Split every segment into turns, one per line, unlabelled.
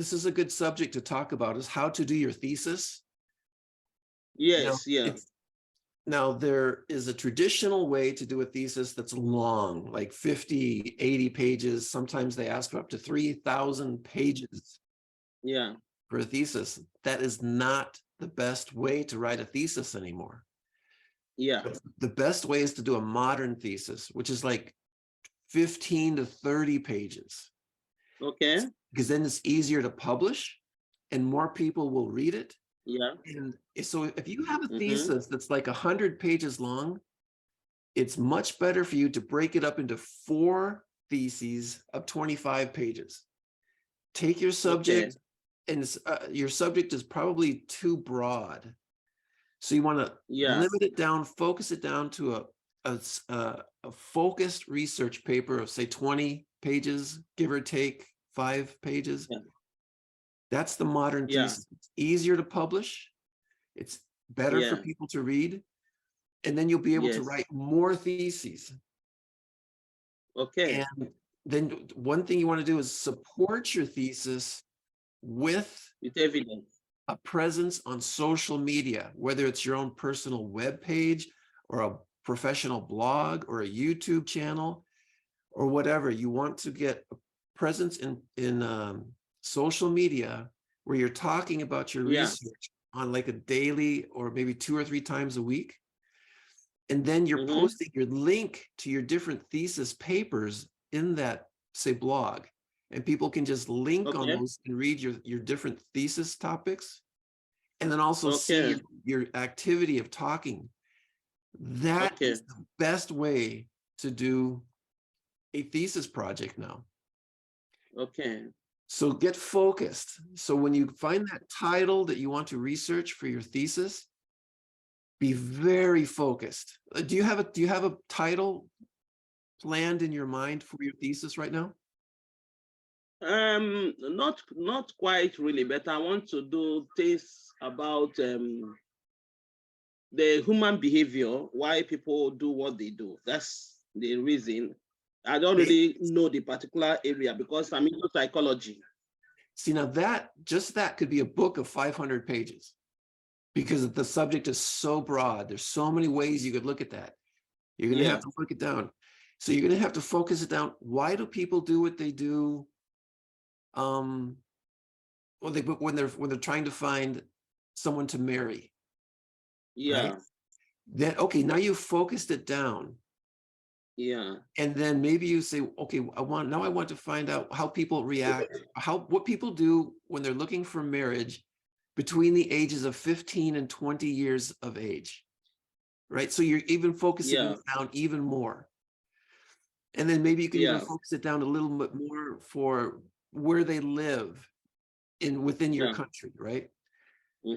this is a good subject to talk about, is how to do your thesis.
Yes,
Now, there is a traditional way to do a thesis that's long, like 50, 80 pages. Sometimes they ask for up to 3,000 pages for a thesis. That is not the best way to write a thesis anymore. The best way is to do a modern thesis, which is like 15 to 30 pages.
Okay.
Because then it's easier to publish and more people will read it. And so if you have a thesis that's like 100 pages long, it's much better for you to break it up into 4 theses of 25 pages. Take your subject, and your subject is probably too broad. So you want to limit it down, focus it down to a focused research paper of, say, 20 pages, give or take 5 pages. That's the modern thesis. It's easier to publish. It's better for people to read. And then you'll be able to write more theses.
Okay.
And then one thing you want to do is support your thesis with
evidence,
a presence on social media, whether it's your own personal web page or a professional blog or a YouTube channel or whatever. You want to get a presence in social media where you're talking about your research on like a daily or maybe 2 or 3 times a week. And then you're posting your link to your different thesis papers in that, say, blog. And people can just link on those and read your different thesis topics. And then also see your activity of talking. That is the best way to do a thesis project now. So get focused. So when you find that title that you want to research for your thesis, be very focused. Do you have a title planned in your mind for your thesis right now?
Not quite really, but I want to do this about the human behavior, why people do what they do. That's the reason. I don't really know the particular area because I'm into psychology.
See, now that could be a book of 500 pages because the subject is so broad. There's so many ways you could look at that. You're going to have to look it down. So you're going to have to focus it down. Why do people do what they do? When they're trying to find someone to marry. Right? Then, okay, now you've focused it down. And then maybe you say, okay, I want to find out how people react, what people do when they're looking for marriage between the ages of 15 and 20 years of age. Right? So you're even focusing it down even more. And then maybe you can even focus it down a little bit more for where they live within your country, right?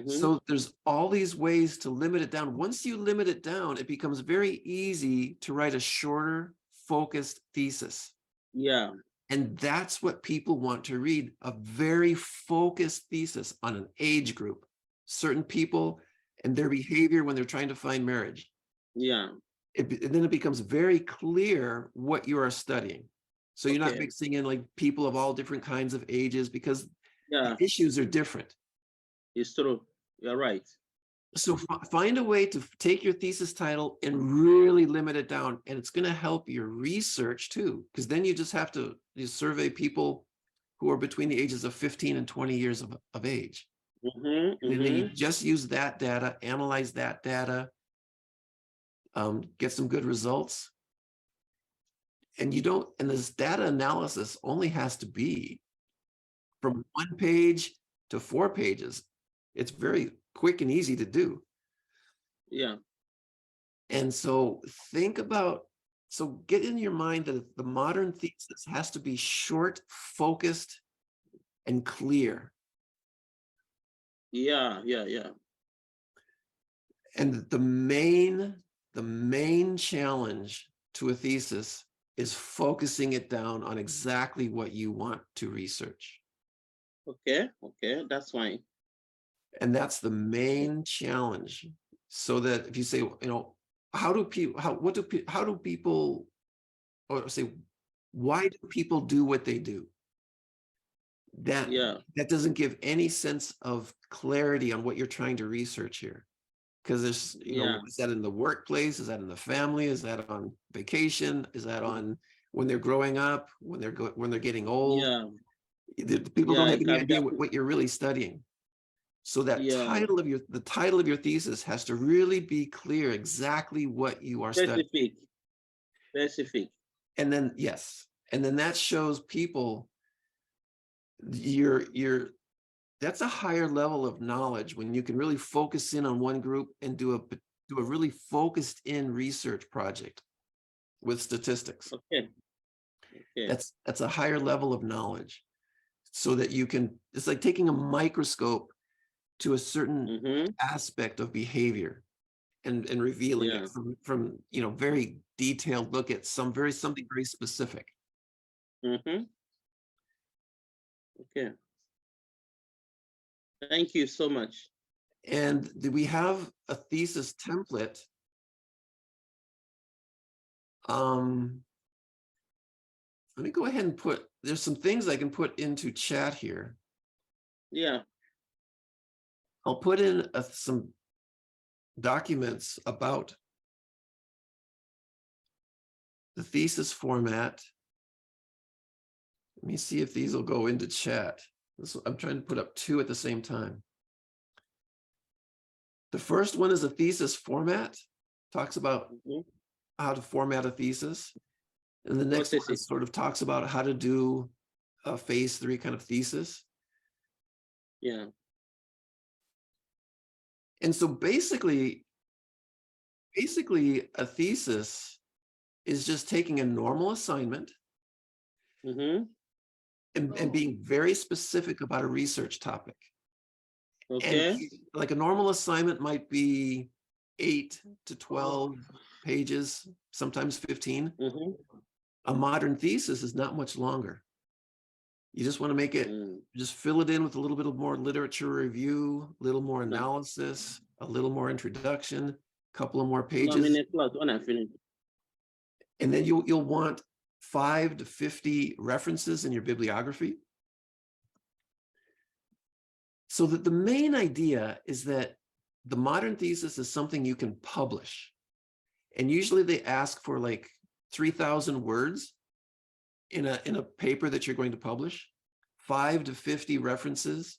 So there's all these ways to limit it down. Once you limit it down, it becomes very easy to write a shorter, focused thesis. And that's what people want to read, a very focused thesis on an age group, certain people and their behavior when they're trying to find marriage. And then it becomes very clear what you are studying. So you're not mixing in like people of all different kinds of ages because the issues are different.
It's true. You're right.
So find a way to take your thesis title and really limit it down. And it's going to help your research too, because then you just have to survey people who are between the ages of 15 and 20 years of age. And then you just use that data, analyze that data, get some good results. And this data analysis only has to be from 1 page to 4 pages. It's very quick and easy to do. And so get in your mind that the modern thesis has to be short, focused, and clear. And the main challenge to a thesis is focusing it down on exactly what you want to research.
Okay, that's fine.
And that's the main challenge. So that if you say, why do people do what they do? that doesn't give any sense of clarity on what you're trying to research here. Because there's, is that in the workplace? Is that in the family? Is that on vacation? Is that on when they're growing up, when they're getting old? People don't have any idea what you're really studying. So that the title of your thesis has to really be clear exactly what you are studying.
Specific.
And then, yes. And then that shows people that's a higher level of knowledge when you can really focus in on one group and do a really focused in research project with statistics.
Okay.
That's a higher level of knowledge, so that you can, it's like taking a microscope to a certain aspect of behavior and revealing it from very detailed look at something very specific.
Okay. Thank you so much.
And we have a thesis template. Let me go ahead and there's some things I can put into chat here.
Yeah.
I'll put in some documents about the thesis format. Let me see if these will go into chat. I'm trying to put up two at the same time. The first one is a thesis format, talks about how to format a thesis. And the next one sort of talks about how to do a phase 3 kind of thesis.
Yeah.
And so basically a thesis is just taking a normal assignment and being very specific about a research topic.
Okay.
And like a normal assignment might be 8 to 12 pages, sometimes 15. A modern thesis is not much longer. You just want to make it, just fill it in with a little bit of more literature review, a little more analysis, a little more introduction, a couple of more pages. And then you'll want 5 to 50 references in your bibliography. So that the main idea is that the modern thesis is something you can publish. And usually they ask for like 3,000 words in a paper that you're going to publish, 5 to 50 references,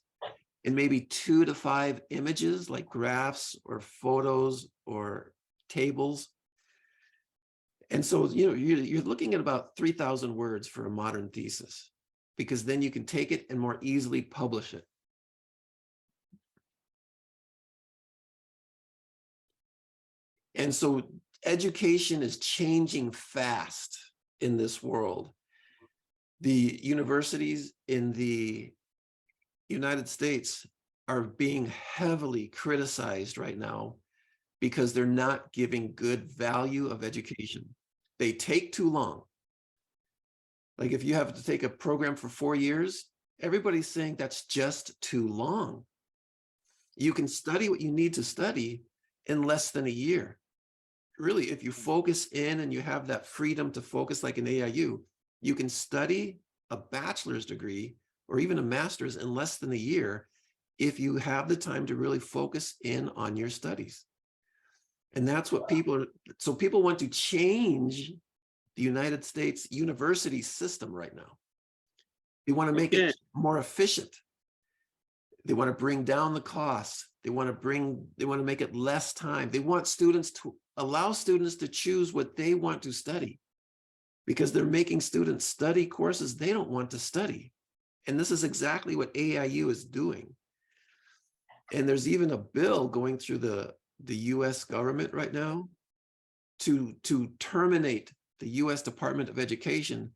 and maybe 2 to 5 images like graphs or photos or tables. And so, you're looking at about 3,000 words for a modern thesis, because then you can take it and more easily publish it. And so education is changing fast in this world. The universities in the United States are being heavily criticized right now because they're not giving good value of education. They take too long. Like if you have to take a program for 4 years, everybody's saying that's just too long. You can study what you need to study in less than a year. Really, if you focus in and you have that freedom to focus like an AIU, you can study a bachelor's degree or even a master's in less than a year if you have the time to really focus in on your studies. And that's what so people want to change the United States university system right now. They want to make it more efficient. They want to bring down the costs. They want to make it less time. They want allow students to choose what they want to study, because they're making students study courses they don't want to study. And this is exactly what AIU is doing. And there's even a bill going through the US government right now to terminate the US Department of Education,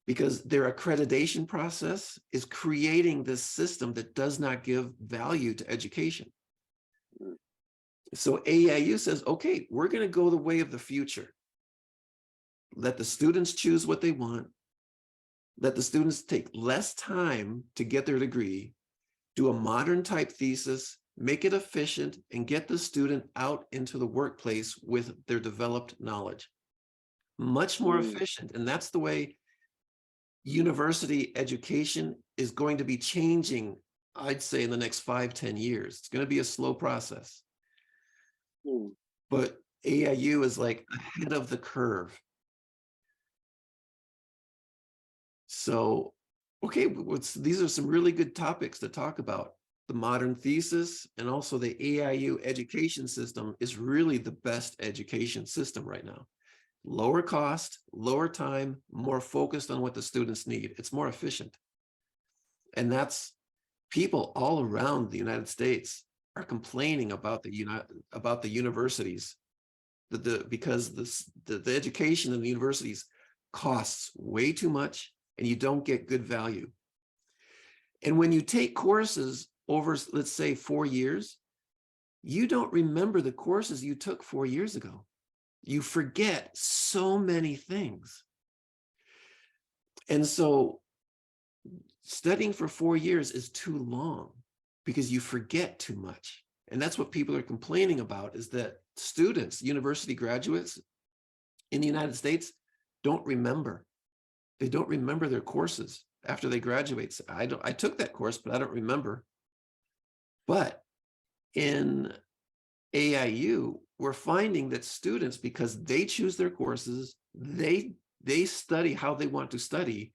because their accreditation process is creating this system that does not give value to education. So AIU says, okay, we're going to go the way of the future. Let the students choose what they want. Let the students take less time to get their degree, do a modern type thesis, make it efficient, and get the student out into the workplace with their developed knowledge. Much more efficient. And that's the way university education is going to be changing, I'd say, in the next 5-10 years. It's going to be a slow process. But AIU is like ahead of the curve. So, okay, these are some really good topics to talk about. The modern thesis and also the AIU education system is really the best education system right now. Lower cost, lower time, more focused on what the students need. It's more efficient. And that's people all around the United States are complaining about the universities, because the education in the universities costs way too much and you don't get good value. And when you take courses over, let's say, 4 years, you don't remember the courses you took 4 years ago. You forget so many things. And so studying for 4 years is too long because you forget too much. And that's what people are complaining about, is that students, university graduates in the United States, don't remember. They don't remember their courses after they graduate. So I took that course, but I don't remember. But in AIU, we're finding that students, because they choose their courses, they study how they want to study,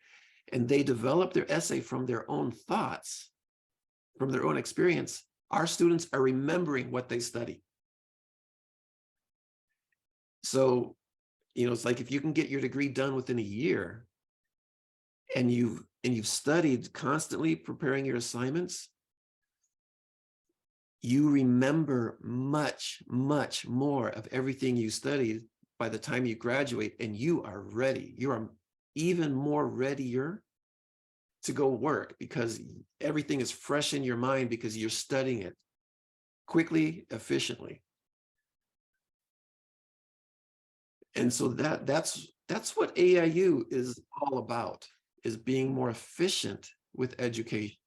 and they develop their essay from their own thoughts, from their own experience. Our students are remembering what they study. So, it's like if you can get your degree done within a year, and you've studied constantly preparing your assignments, you remember much, much more of everything you studied by the time you graduate, and you are ready. You are even more readier to go work because everything is fresh in your mind because you're studying it quickly, efficiently. And so that's what AIU is all about, is being more efficient with education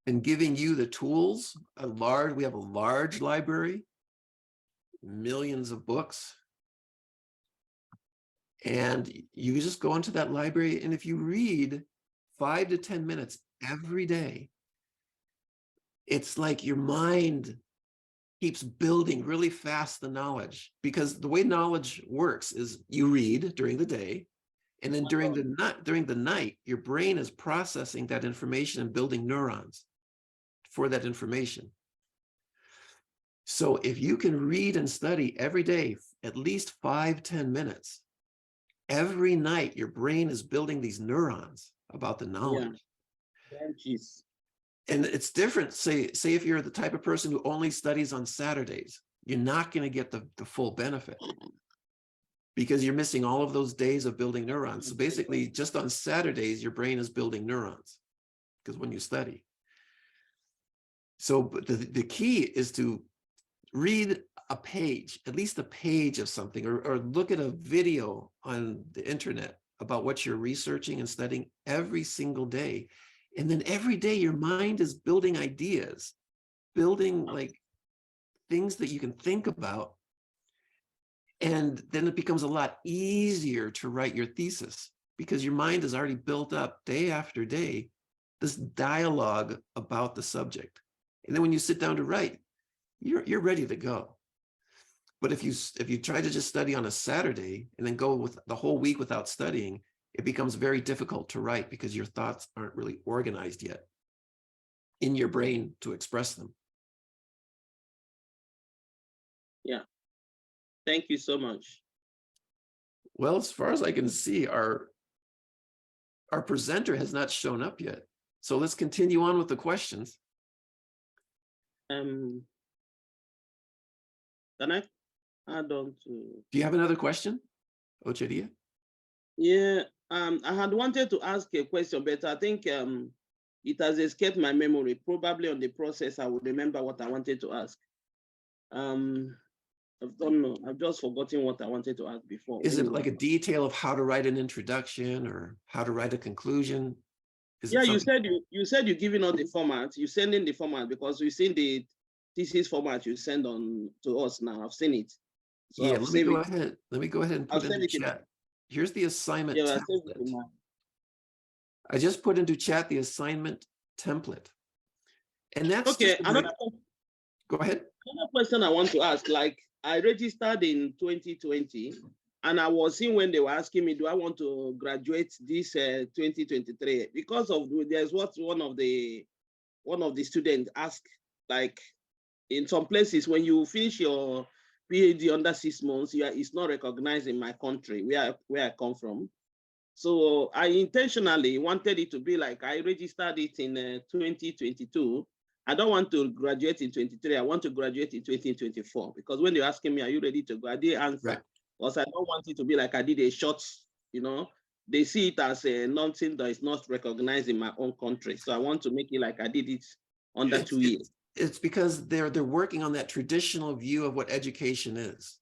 and giving you the tools. We have a large library, millions of books. And you just go into that library, and if you read 5 to 10 minutes every day, it's like your mind keeps building really fast the knowledge, because the way knowledge works is you read during the day, and then during the night, your brain is processing that information and building neurons for that information. So if you can read and study every day, at least 5-10 minutes, every night your brain is building these neurons about the knowledge.
Yeah.
And it's different. Say if you're the type of person who only studies on Saturdays, you're not going to get the full benefit because you're missing all of those days of building neurons. So basically, just on Saturdays, your brain is building neurons because when you study. So the key is to read a page, at least a page of something, or look at a video on the internet about what you're researching and studying every single day. And then every day your mind is building ideas, building like things that you can think about. And then it becomes a lot easier to write your thesis because your mind has already built up day after day this dialogue about the subject. And then when you sit down to write, you're ready to go. But if you try to just study on a Saturday and then go with the whole week without studying, it becomes very difficult to write because your thoughts aren't really organized yet in your brain to express them.
Yeah. Thank you so much.
Well, as far as I can see, our presenter has not shown up yet. So let's continue on with the questions.
Can I add on to?
Do you have another question, Ochedia?
Yeah, I had wanted to ask a question, but I think it has escaped my memory. Probably on the process, I would remember what I wanted to ask. I don't know. I've just forgotten what I wanted to ask before.
Is it like a detail of how to write an introduction or how to write a conclusion?
Yeah, you said you're giving out the format. You're sending the format because we've seen the thesis format you send on to us now. I've seen it. So
yeah, let me go ahead and put it in the chat. Here's the assignment
Yeah, I think
template. I just put into chat the assignment template. And that's
okay.
just go ahead.
Another question I want to ask, like I registered in 2020 and I was seeing when they were asking me, do I want to graduate this 2023? Because of there's what one of the students asked, like in some places when you finish your PhD under 6 months, it's not recognized in my country where I come from. So I intentionally wanted it to be like I registered it in 2022. I don't want to graduate in 23. I want to graduate in 2024 because when they're asking me, are you ready to go? I didn't answer because I don't want it to be like I did a short, you know, they see it as a nothing that is not recognized in my own country. So I want to make it like I did it under 2 years.
It's because they're working on that traditional view of what education is.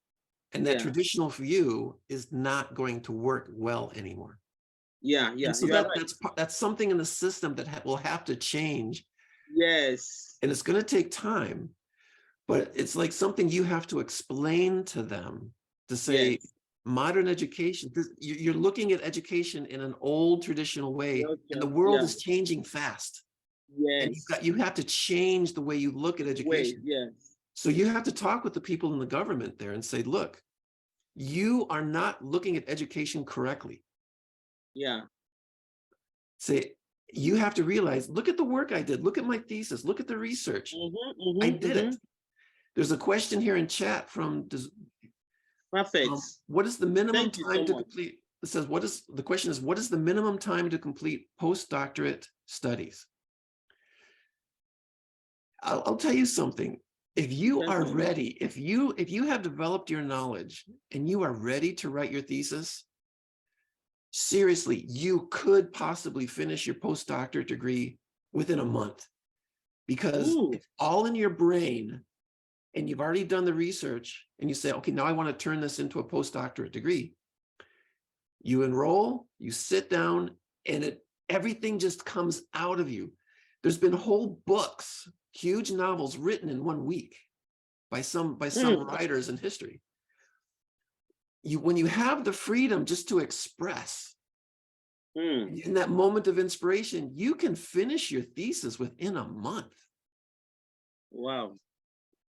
And that traditional view is not going to work well anymore.
Yeah.
And so that's something in the system that will have to change.
Yes.
And it's going to take time, but it's like something you have to explain to them to say, modern education, you're looking at education in an old traditional way, and the world is changing fast.
Yes.
And you have to change the way you look at education. So you have to talk with the people in the government there and say, look, you are not looking at education correctly. Say, you have to realize, look at the work I did. Look at my thesis. Look at the research. I did it. There's a question here in chat from
Perfect.
What is the minimum time to complete? It says, the question is, what is the minimum time to complete postdoctorate studies? I'll tell you something. If you are ready, if you have developed your knowledge and you are ready to write your thesis, seriously, you could possibly finish your postdoctorate degree within a month, because it's all in your brain and you've already done the research and you say, okay, now I want to turn this into a postdoctorate degree. You enroll, you sit down, and everything just comes out of you. There's been whole books, huge novels written in 1 week by some writers in history. When you have the freedom just to express, in that moment of inspiration, you can finish your thesis within a month.
Wow.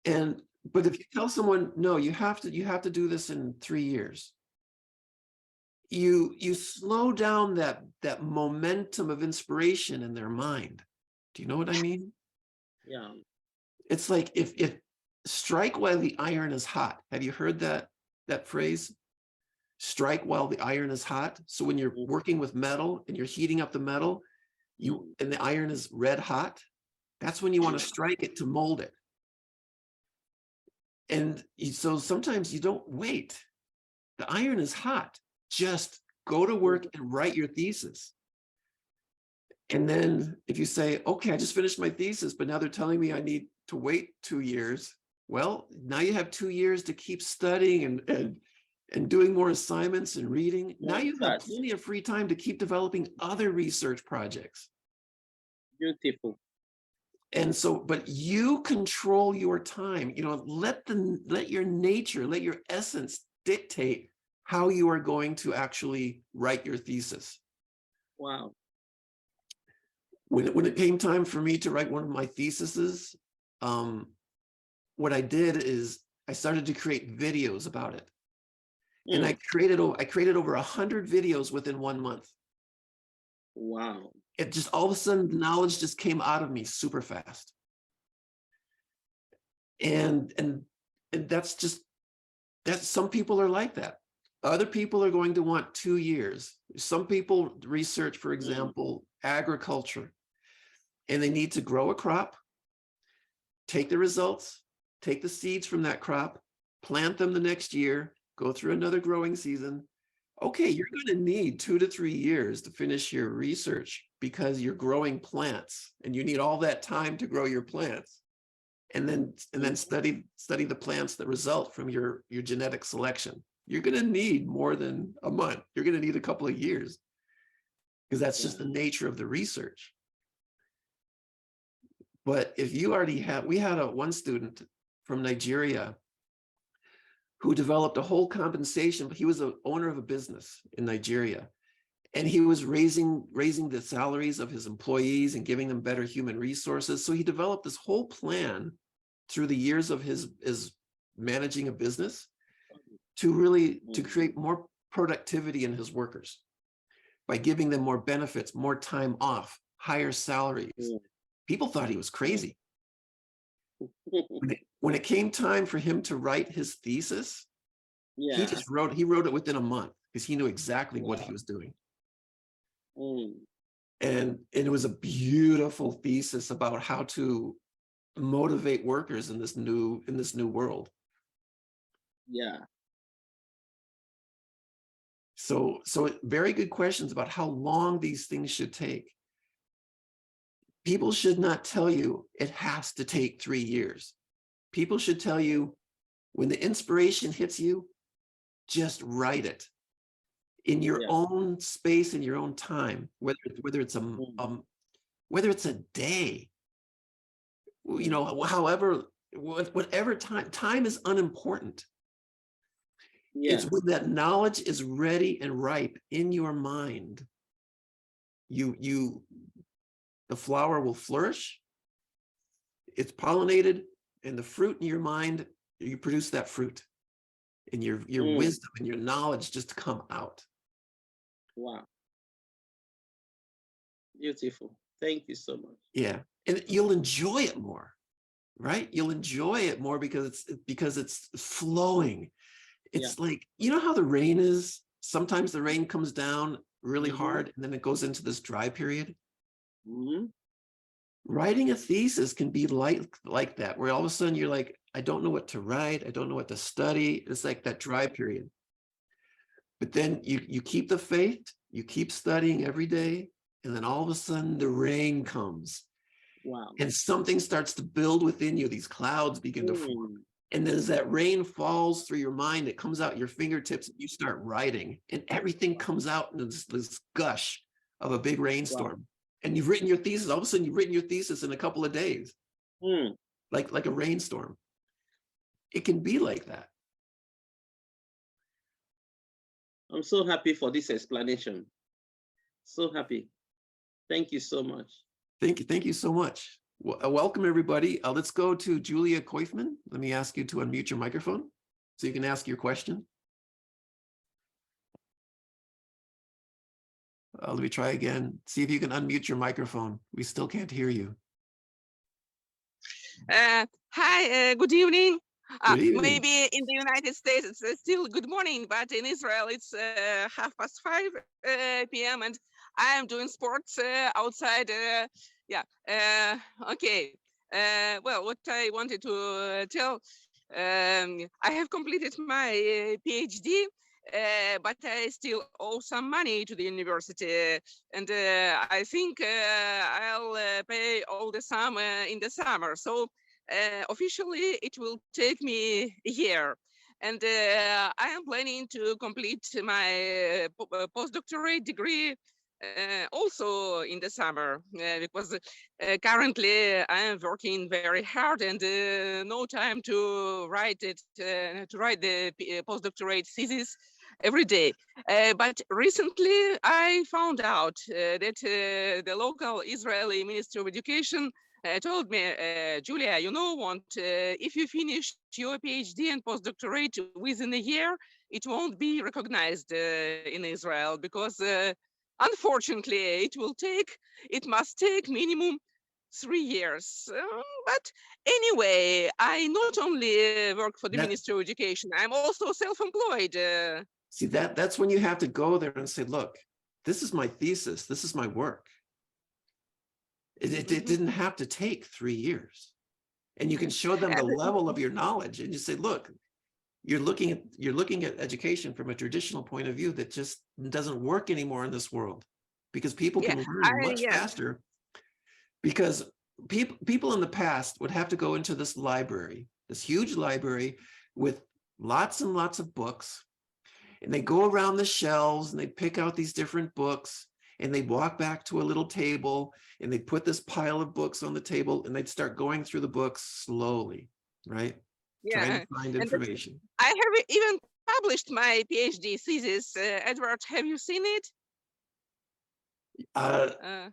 But if you tell someone, no, you have to do this in 3 years, you slow down that momentum of inspiration in their mind. Do you know what I mean?
Yeah.
It's like if strike while the iron is hot. Have you heard that phrase? Strike while the iron is hot. So when you're working with metal and you're heating up the metal, and the iron is red hot, that's when you want to strike it to mold it. And so sometimes you don't wait. The iron is hot. Just go to work and write your thesis. And then if you say, okay, I just finished my thesis, but now they're telling me I need to wait 2 years. Well, now you have 2 years to keep studying and doing more assignments and reading. Now you have plenty of free time to keep developing other research projects.
Beautiful.
And so, but you control your time, let your nature, let your essence dictate how you are going to actually write your thesis.
Wow.
When it came time for me to write one of my theses, what I did is I started to create videos about it. And I created over 100 videos within 1 month.
Wow.
It just, all of a sudden, the knowledge just came out of me super fast. And that's some people are like that. Other people are going to want 2 years. Some people research, for example, agriculture, and they need to grow a crop, take the results, take the seeds from that crop, plant them the next year, go through another growing season. Okay, you're going to need 2 to 3 years to finish your research because you're growing plants and you need all that time to grow your plants. And then study the plants that result from your genetic selection. You're going to need more than a month. You're going to need a couple of years because that's just the nature of the research. But if you already have, we had one student from Nigeria who developed a whole compensation. He was the owner of a business in Nigeria, and he was raising the salaries of his employees and giving them better human resources. So he developed this whole plan through the years of his managing a business to create more productivity in his workers by giving them more benefits, more time off, higher salaries. People thought he was crazy. When it came time for him to write his thesis, he wrote it within a month because he knew exactly what he was doing. And it was a beautiful thesis about how to motivate workers in this new world. So very good questions about how long these things should take. People should not tell you it has to take 3 years. People should tell you when the inspiration hits you, just write it in your own space, in your own time, whether it's a day, you know, however, whatever time is unimportant. It's when that knowledge is ready and ripe in your mind, the flower will flourish, it's pollinated, and the fruit in your mind, you produce that fruit, and your wisdom and your knowledge just come out.
Wow. Beautiful. Thank you so much.
Yeah. And you'll enjoy it more, right? You'll enjoy it more because it's flowing. It's like, you know how the rain is? Sometimes the rain comes down really hard and then it goes into this dry period. Writing a thesis can be like that, where all of a sudden you're like, I don't know what to write. I don't know what to study. It's like that dry period. But then you keep the faith, you keep studying every day, and then all of a sudden the rain comes.
Wow.
And something starts to build within you. These clouds begin to form. And then as that rain falls through your mind, it comes out your fingertips, and you start writing, and everything comes out in this gush of a big rainstorm. And you've written your thesis. All of a sudden, you've written your thesis in a couple of days, like a rainstorm. It can be like that.
I'm so happy for this explanation. So happy. Thank you so much.
Thank you so much. Welcome, everybody. Let's go to Julia Koifman. Let me ask you to unmute your microphone so you can ask your question. Let me try again. See if you can unmute your microphone. We still can't hear you.
Hi, good evening.
Good evening.
Maybe in the United States it's still good morning, but in Israel it's 5:30 p.m. and I am doing sports outside. Okay. Well, what I wanted to tell, I have completed my PhD. But I still owe some money to the university, and I think I'll pay all the sum in the summer. So officially, it will take me a year, and I am planning to complete my postdoctorate degree also in the summer, because currently I am working very hard and no time to write it, to write the postdoctorate thesis every day. But recently I found out that the local Israeli Ministry of Education told me, Julia, you know what, if you finish your PhD and postdoctorate within a year, it won't be recognized in Israel because unfortunately, it must take minimum 3 years. But anyway, I not only work for the Ministry of Education, I'm also self-employed.
See, that's when you have to go there and say, look, this is my thesis. This is my work. It didn't have to take 3 years. And you can show them the level of your knowledge and you say, look, you're looking at education from a traditional point of view that just doesn't work anymore in this world, because people can learn much faster. Because people in the past would have to go into this library, this huge library with lots and lots of books, and they go around the shelves and they pick out these different books, and they'd walk back to a little table and they'd put this pile of books on the table and they'd start going through the books slowly, right? trying
Yeah,
to find
and
information.
I have even published my PhD thesis. Edward, have you seen it?
Uh,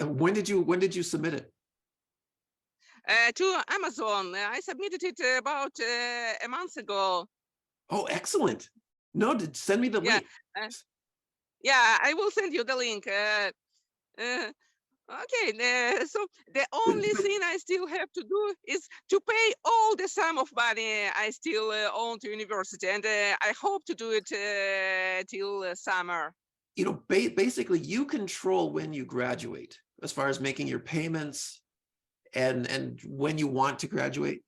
when did you submit it?
To Amazon. I submitted it about a month ago.
Oh, excellent. No, send me the
Yeah,
link.
yeah, I will send you the link. Okay, so the only
but-
thing I still have to do is to pay all the sum of money I still owe to university, and I hope to do it till summer.
You know, basically you control when you graduate as far as making your payments and when you want to graduate.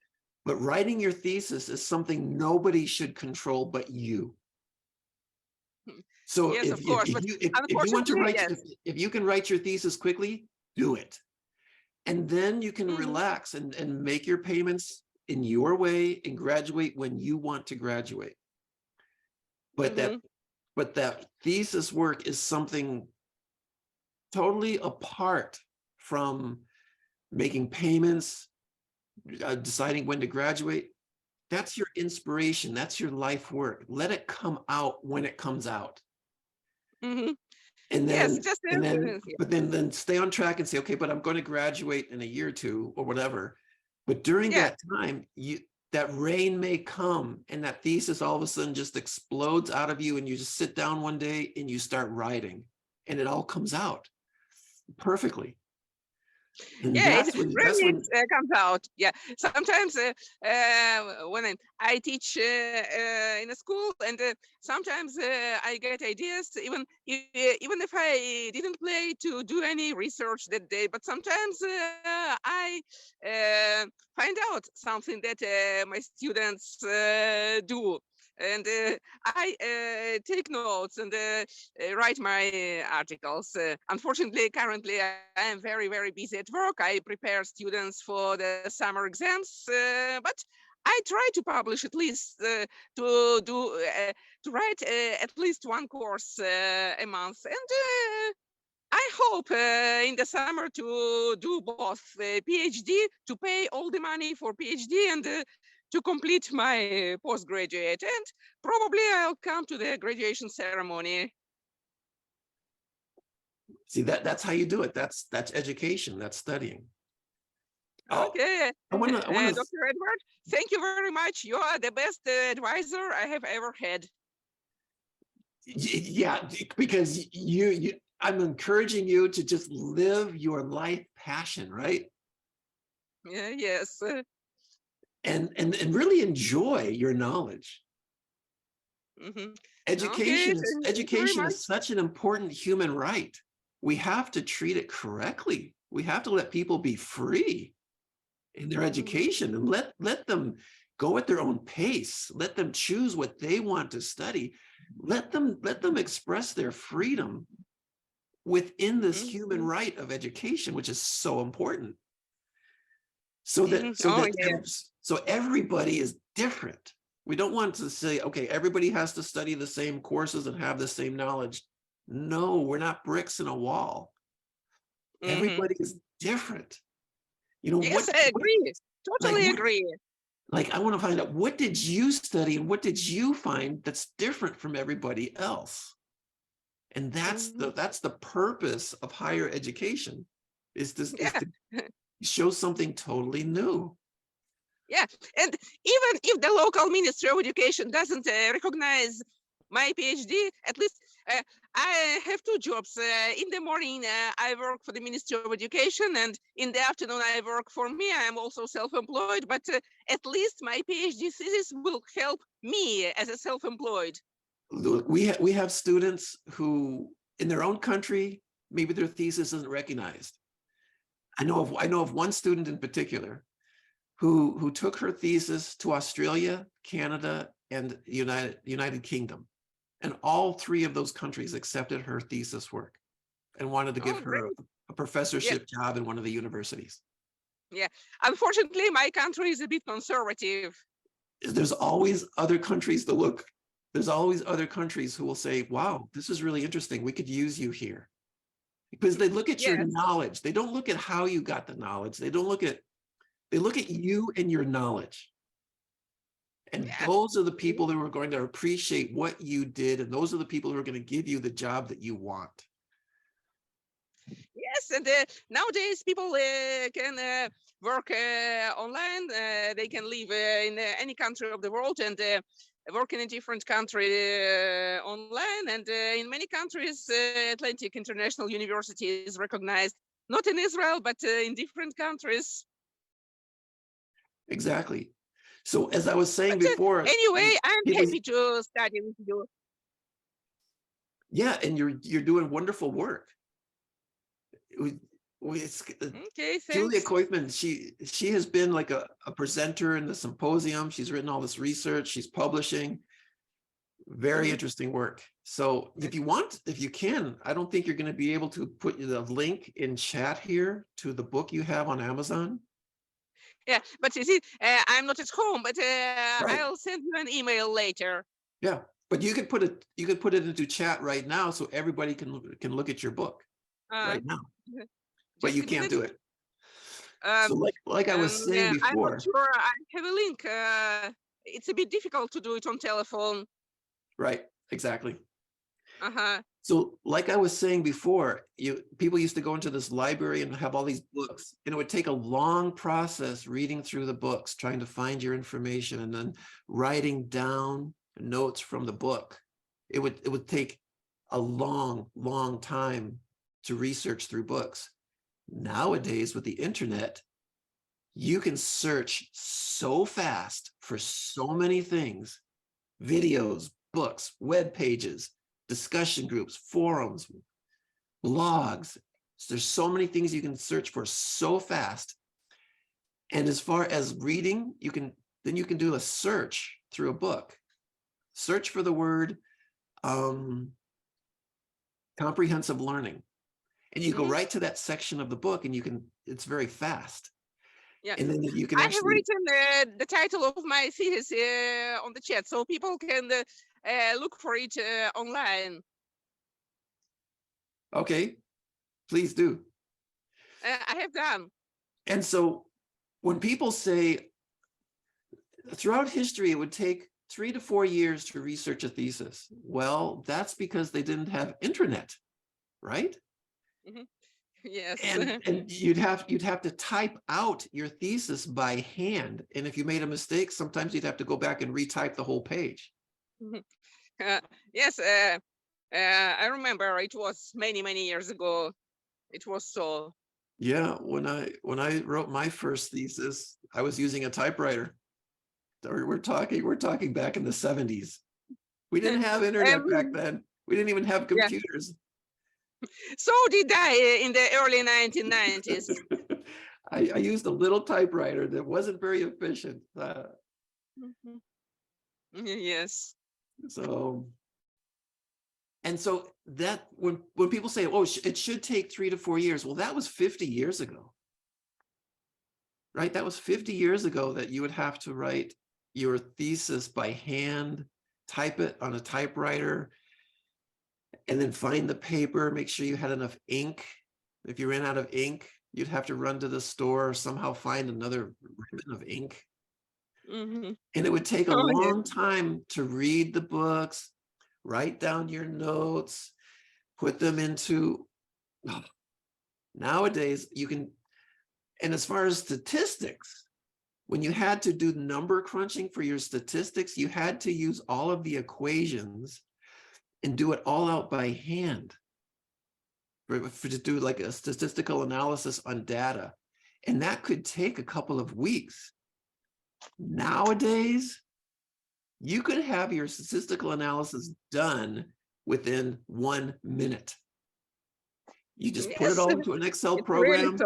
But writing your thesis is something nobody should control but you. So
Yes, of course, but
if you want to
unfortunately,
write,
yes.
if you can write your thesis quickly, do it. And then you can
Mhm.
relax and make your payments in your way and graduate when you want to graduate. But
Mhm.
that thesis work is something totally apart from making payments, deciding when to graduate. That's your inspiration. That's your life work. Let it come out when it comes out.
Mhm.
And
Yes,
then,
just yeah.
but then stay on track and say, okay, but I'm going to graduate in a year or two or whatever. But during
Yeah.
that time, that rain may come and that thesis all of a sudden just explodes out of you and you just sit down one day and you start writing and it all comes out perfectly. And
Yeah,
that's
it
when
really comes out. Yeah, sometimes when I teach in a school, and sometimes I get ideas, even if I didn't play to do any research that day. But sometimes I find out something that my students do. And I take notes and write my articles. Unfortunately, currently I am very, very busy at work. I prepare students for the summer exams, but I try to publish at least to write at least one course a month, and I hope in the summer to do both PhD, to pay all the money for PhD, and to complete my postgraduate, and probably I'll come to the graduation ceremony.
see that's how you do it. That's education. That's studying.
Okay,
I want to.
Dr. Edward, thank you very much. You are the best advisor I have ever had.
Yeah, because I'm encouraging you to just live your life passion, right?
Yes.
And really enjoy your knowledge.
Mhm.
Education
Okay, thank you very
education
much.
is such an important human right. We have to treat it correctly. We have to let people be free in their education and let them go at their own pace. Let them choose what they want to study. Let them express their freedom within this human right of education, which is so important. So so everybody is different. We don't want to say, okay, everybody has to study the same courses and have the same knowledge. No, we're not bricks in a wall. Everybody is different. You know,
Yes, I agree. Totally
like,
agree.
like I want to find out, what did you study and what did you find that's different from everybody else? And that's the purpose of higher education, is to show something totally new.
Yeah, and even if the local Ministry of Education doesn't recognize my PhD, at least I have two jobs. In the morning, I work for the Ministry of Education, and in the afternoon, I work for me. I am also self-employed, but at least my PhD thesis will help me as a self-employed.
We have students who, in their own country, maybe their thesis isn't recognized. I know of one student in particular who took her thesis to Australia, Canada, and United Kingdom. And all three of those countries accepted her thesis work and wanted to give her a professorship job in one of the universities.
Yeah, unfortunately, my country is a bit conservative.
There's always other countries to look. There's always other countries who will say, wow, this is really interesting. We could use you here. Because they look at your knowledge. They don't look at how you got the knowledge. They look at you and your knowledge. And
Yeah.
those are the people who are going to appreciate what you did. And those are the people who are going to give you the job that you want.
Yes, and nowadays people can work online. They can live in any country of the world and work in a different country online. And in many countries, Atlantic International University is recognized, not in Israel, but in different countries.
Exactly. So as I was saying
But
before,
anyway, I'm
people-
happy to study with you.
yeah, and you're doing wonderful work.
Okay,
Julia
thanks.
Koifman, she has been like a presenter in the symposium. She's written all this research. She's publishing. Very interesting work. So if you want, if you can, I don't think you're going to be able to put the link in chat here to the book you have on Amazon.
Yeah, but you see, I'm not at home, but
Right.
I'll send you an email later.
Yeah, but you could put it into chat right now so everybody can look at your book right now. But you can't do it. So like I was saying
I'm
before.
not sure I have a link. It's a bit difficult to do it on telephone.
Right, exactly.
Uh-huh.
So like I was saying before, people used to go into this library and have all these books, and it would take a long process reading through the books, trying to find your information and then writing down notes from the book. It would take a long, long time to research through books. Nowadays, with the internet, you can search so fast for so many things: videos, books, web pages, discussion groups, forums, blogs. So there's so many things you can search for so fast. And as far as reading, you can do a search through a book. Search for the word comprehensive learning. And you go right to that section of the book, and it's very fast.
Yeah.
And then you can
I
actually
have written the title of my thesis on the chat, so people can look for it online.
Okay, please do.
I have done.
And so when people say throughout history, it would take 3 to 4 years to research a thesis. Well, that's because they didn't have internet, right?
Yes.
And you'd have to type out your thesis by hand. And if you made a mistake, sometimes you'd have to go back and retype the whole page.
Yes, I remember it was many, many years ago. It was so.
Yeah, when I wrote my first thesis, I was using a typewriter. We're talking back in the 70s. We didn't have internet back then. We didn't even have computers.
So did I in the early 1990s.
I used a little typewriter that wasn't very efficient.
Yes.
So that when people say, oh, it should take 3 to 4 years. Well, that was 50 years ago, right? That was 50 years ago that you would have to write your thesis by hand, type it on a typewriter, and then find the paper, make sure you had enough ink. If you ran out of ink, you'd have to run to the store or somehow find another ribbon of ink. And it would take a long time to read the books, write down your notes, put them into, nowadays you can, and as far as statistics, when you had to do number crunching for your statistics, you had to use all of the equations and do it all out by hand to do like a statistical analysis on data. And that could take a couple of weeks. Nowadays, you could have your statistical analysis done within 1 minute. You just put it all into an Excel program,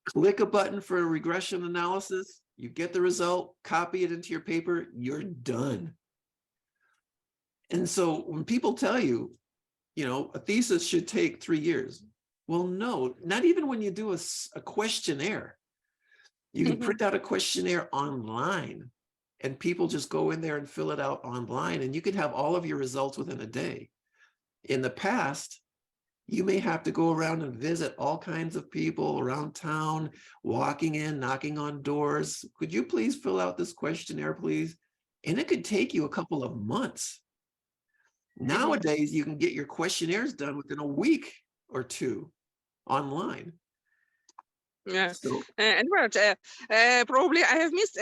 click a button for a regression analysis, you get the result, copy it into your paper, you're done. And so when people tell you, a thesis should take 3 years, well, no, not even when you do a questionnaire. You can print out a questionnaire online and people just go in there and fill it out online, and you can have all of your results within a day. In the past, you may have to go around and visit all kinds of people around town, walking in, knocking on doors. Could you please fill out this questionnaire, please? And it could take you a couple of months. Nowadays, you can get your questionnaires done within a week or two online.
Yeah,
So,
and what probably I have missed.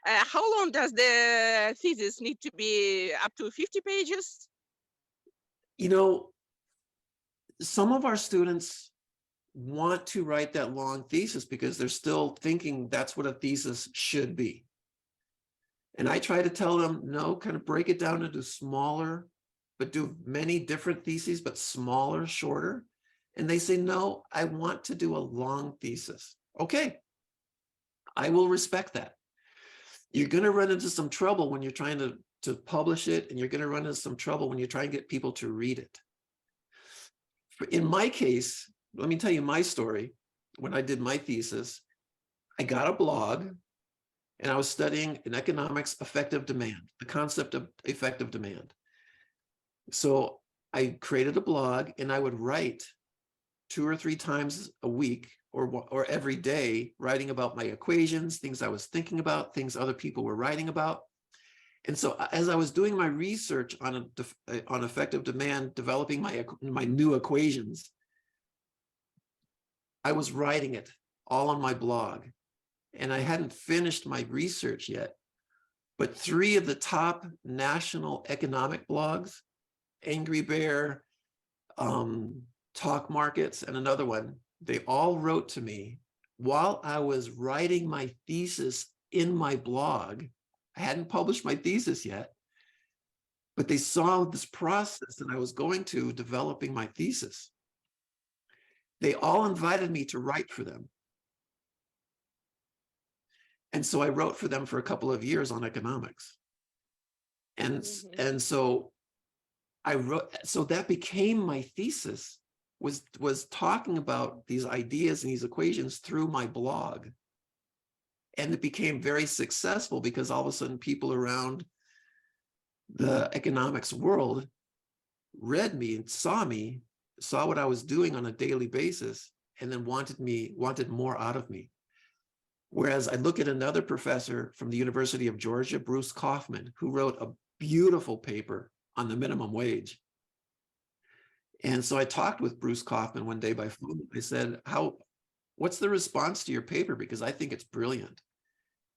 How long does the thesis need to be? Up to 50 pages?
you know, some of our students want to write that long thesis because they're still thinking that's what a thesis should be. And I try to tell them, no, kind of break it down into smaller, but do many different theses, but smaller, shorter. And they say, no, I want to do a long thesis. Okay, I will respect that. You're going to run into some trouble when you're trying to publish it, and you're going to run into some trouble when you try and get people to read it. In my case, let me tell you my story. When I did my thesis, I got a blog, and I was studying in economics effective demand, the concept of effective demand. So I created a blog, and I would write 2 or 3 times a week or every day, writing about my equations, things I was thinking about, things other people were writing about. And so as I was doing my research on effective demand, developing my new equations, I was writing it all on my blog. And I hadn't finished my research yet. But 3 of the top national economic blogs, Angry Bear, Talk Markets, and another one, they all wrote to me while I was writing my thesis in my blog. I hadn't published my thesis yet, but they saw this process that I was going to developing my thesis. They all invited me to write for them. And so I wrote for them for a couple of years on economics. And so I wrote, so that became my thesis, was talking about these ideas and these equations through my blog. And it became very successful because all of a sudden people around the economics world read me and saw what I was doing on a daily basis, and then wanted more out of me. Whereas I look at another professor from the University of Georgia, Bruce Kaufman, who wrote a beautiful paper on the minimum wage. And so I talked with Bruce Kaufman one day by phone. I said, what's the response to your paper? Because I think it's brilliant.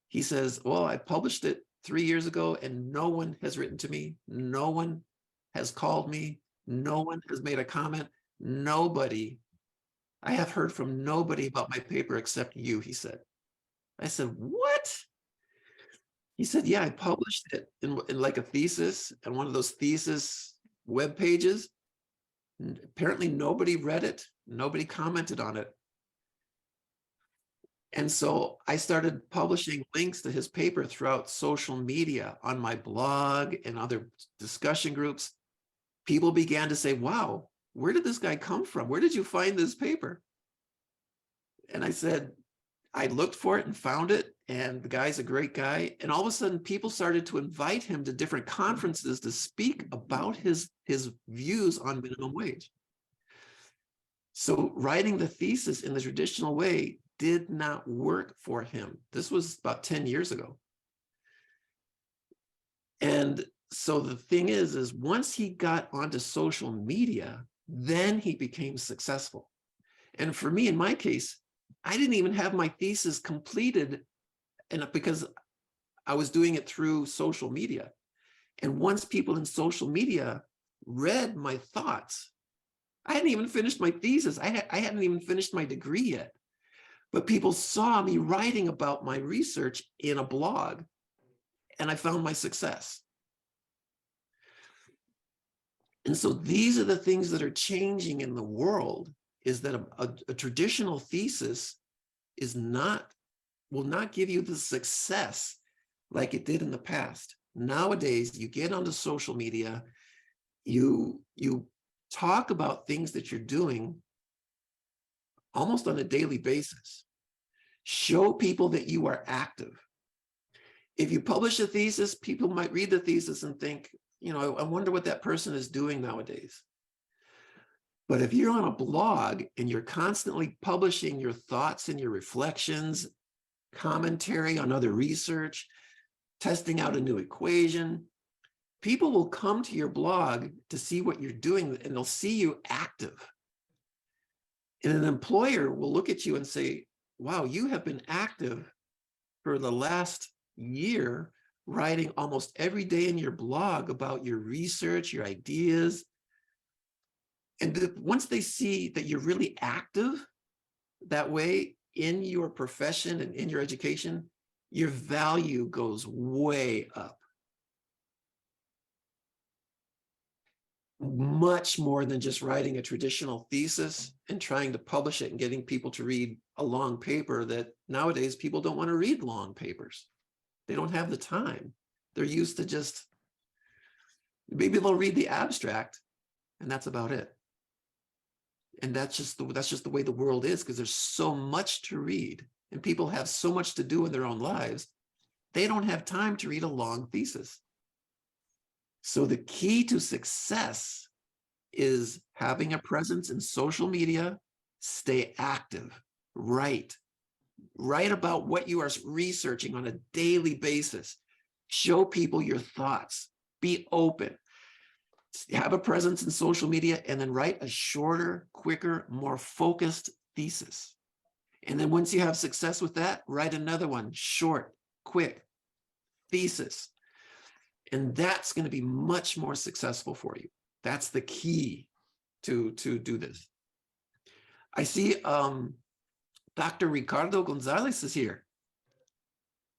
He says, well, I published it 3 years ago and no one has written to me. No one has called me. No one has made a comment. Nobody. I have heard from nobody about my paper except you, he said. I said, what? He said, yeah, I published it in like a thesis and one of those thesis web pages. Apparently nobody read it. Nobody commented on it. And so I started publishing links to his paper throughout social media, on my blog and other discussion groups. People began to say, wow, where did this guy come from? Where did you find this paper? And I said, I looked for it and found it, and the guy's a great guy. And all of a sudden, people started to invite him to different conferences to speak about his views on minimum wage. So writing the thesis in the traditional way did not work for him. This was about 10 years ago. And so the thing is once he got onto social media, then he became successful. And for me, in my case, I didn't even have my thesis completed, and because I was doing it through social media. And once people in social media read my thoughts, I hadn't even finished my thesis. I hadn't even finished my degree yet. But people saw me writing about my research in a blog, and I found my success. And so these are the things that are changing in the world, is that a traditional thesis will not give you the success like it did in the past. Nowadays, you get onto social media, you talk about things that you're doing almost on a daily basis. Show people that you are active. If you publish a thesis, people might read the thesis and think, I wonder what that person is doing nowadays. But if you're on a blog and you're constantly publishing your thoughts and your reflections, commentary on other research, testing out a new equation. People will come to your blog to see what you're doing, and they'll see you active. And an employer will look at you and say, wow, you have been active for the last year, writing almost every day in your blog about your research, your ideas. And once they see that you're really active that way in your profession and in your education, your value goes way up. Much more than just writing a traditional thesis and trying to publish it and getting people to read a long paper that nowadays people don't want to read long papers. They don't have the time. They're used to just, maybe they'll read the abstract and that's about it. And that's just the way the world is, because there's so much to read and people have so much to do in their own lives. They don't have time to read a long thesis. So the key to success is having a presence in social media, stay active, write about what you are researching on a daily basis, show people your thoughts, be open, have a presence in social media, and then write a shorter, quicker, more focused thesis. And then once you have success with that, write another one, short, quick thesis. And that's going to be much more successful for you. That's the key to do this. I see Dr. Ricardo Gonzalez is here.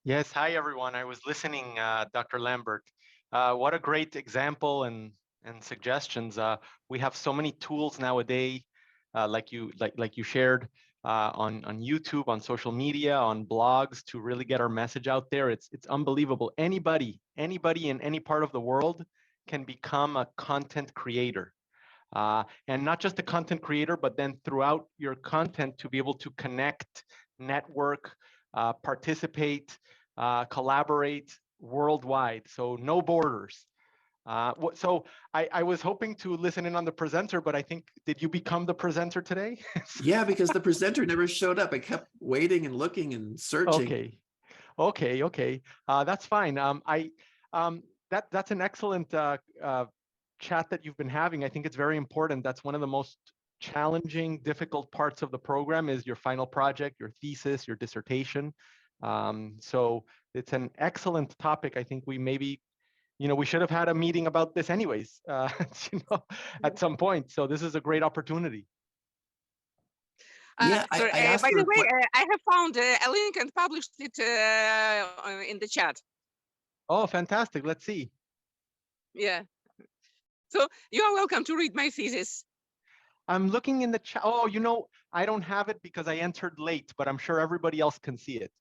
Yes, hi everyone. I was listening, Dr. Lambert. What a great example and suggestions. We have so many tools nowadays, like you shared on YouTube, on social media, on blogs, to really get our message out there. It's unbelievable. Anybody in any part of the world can become a content creator. And not just a content creator, but then throughout your content to be able to connect, network, participate, collaborate worldwide. So no borders. So I was hoping to listen in on the presenter, but I think, did you become the presenter today?
Yeah, because the presenter never showed up. I kept waiting and looking and searching.
Okay. That's fine. That's an excellent chat that you've been having. I think it's very important. That's one of the most challenging, difficult parts of the program, is your final project, your thesis, your dissertation. So it's an excellent topic. I think we maybe, we should have had a meeting about this anyways, at some point. So this is a great opportunity.
Yeah,
sorry,
I asked
by
her
the way, I have found a link and published it in the chat.
Oh, fantastic. Let's see.
Yeah. So you are welcome to read my thesis.
I'm looking in the chat. Oh, I don't have it because I entered late, but I'm sure everybody else can see it,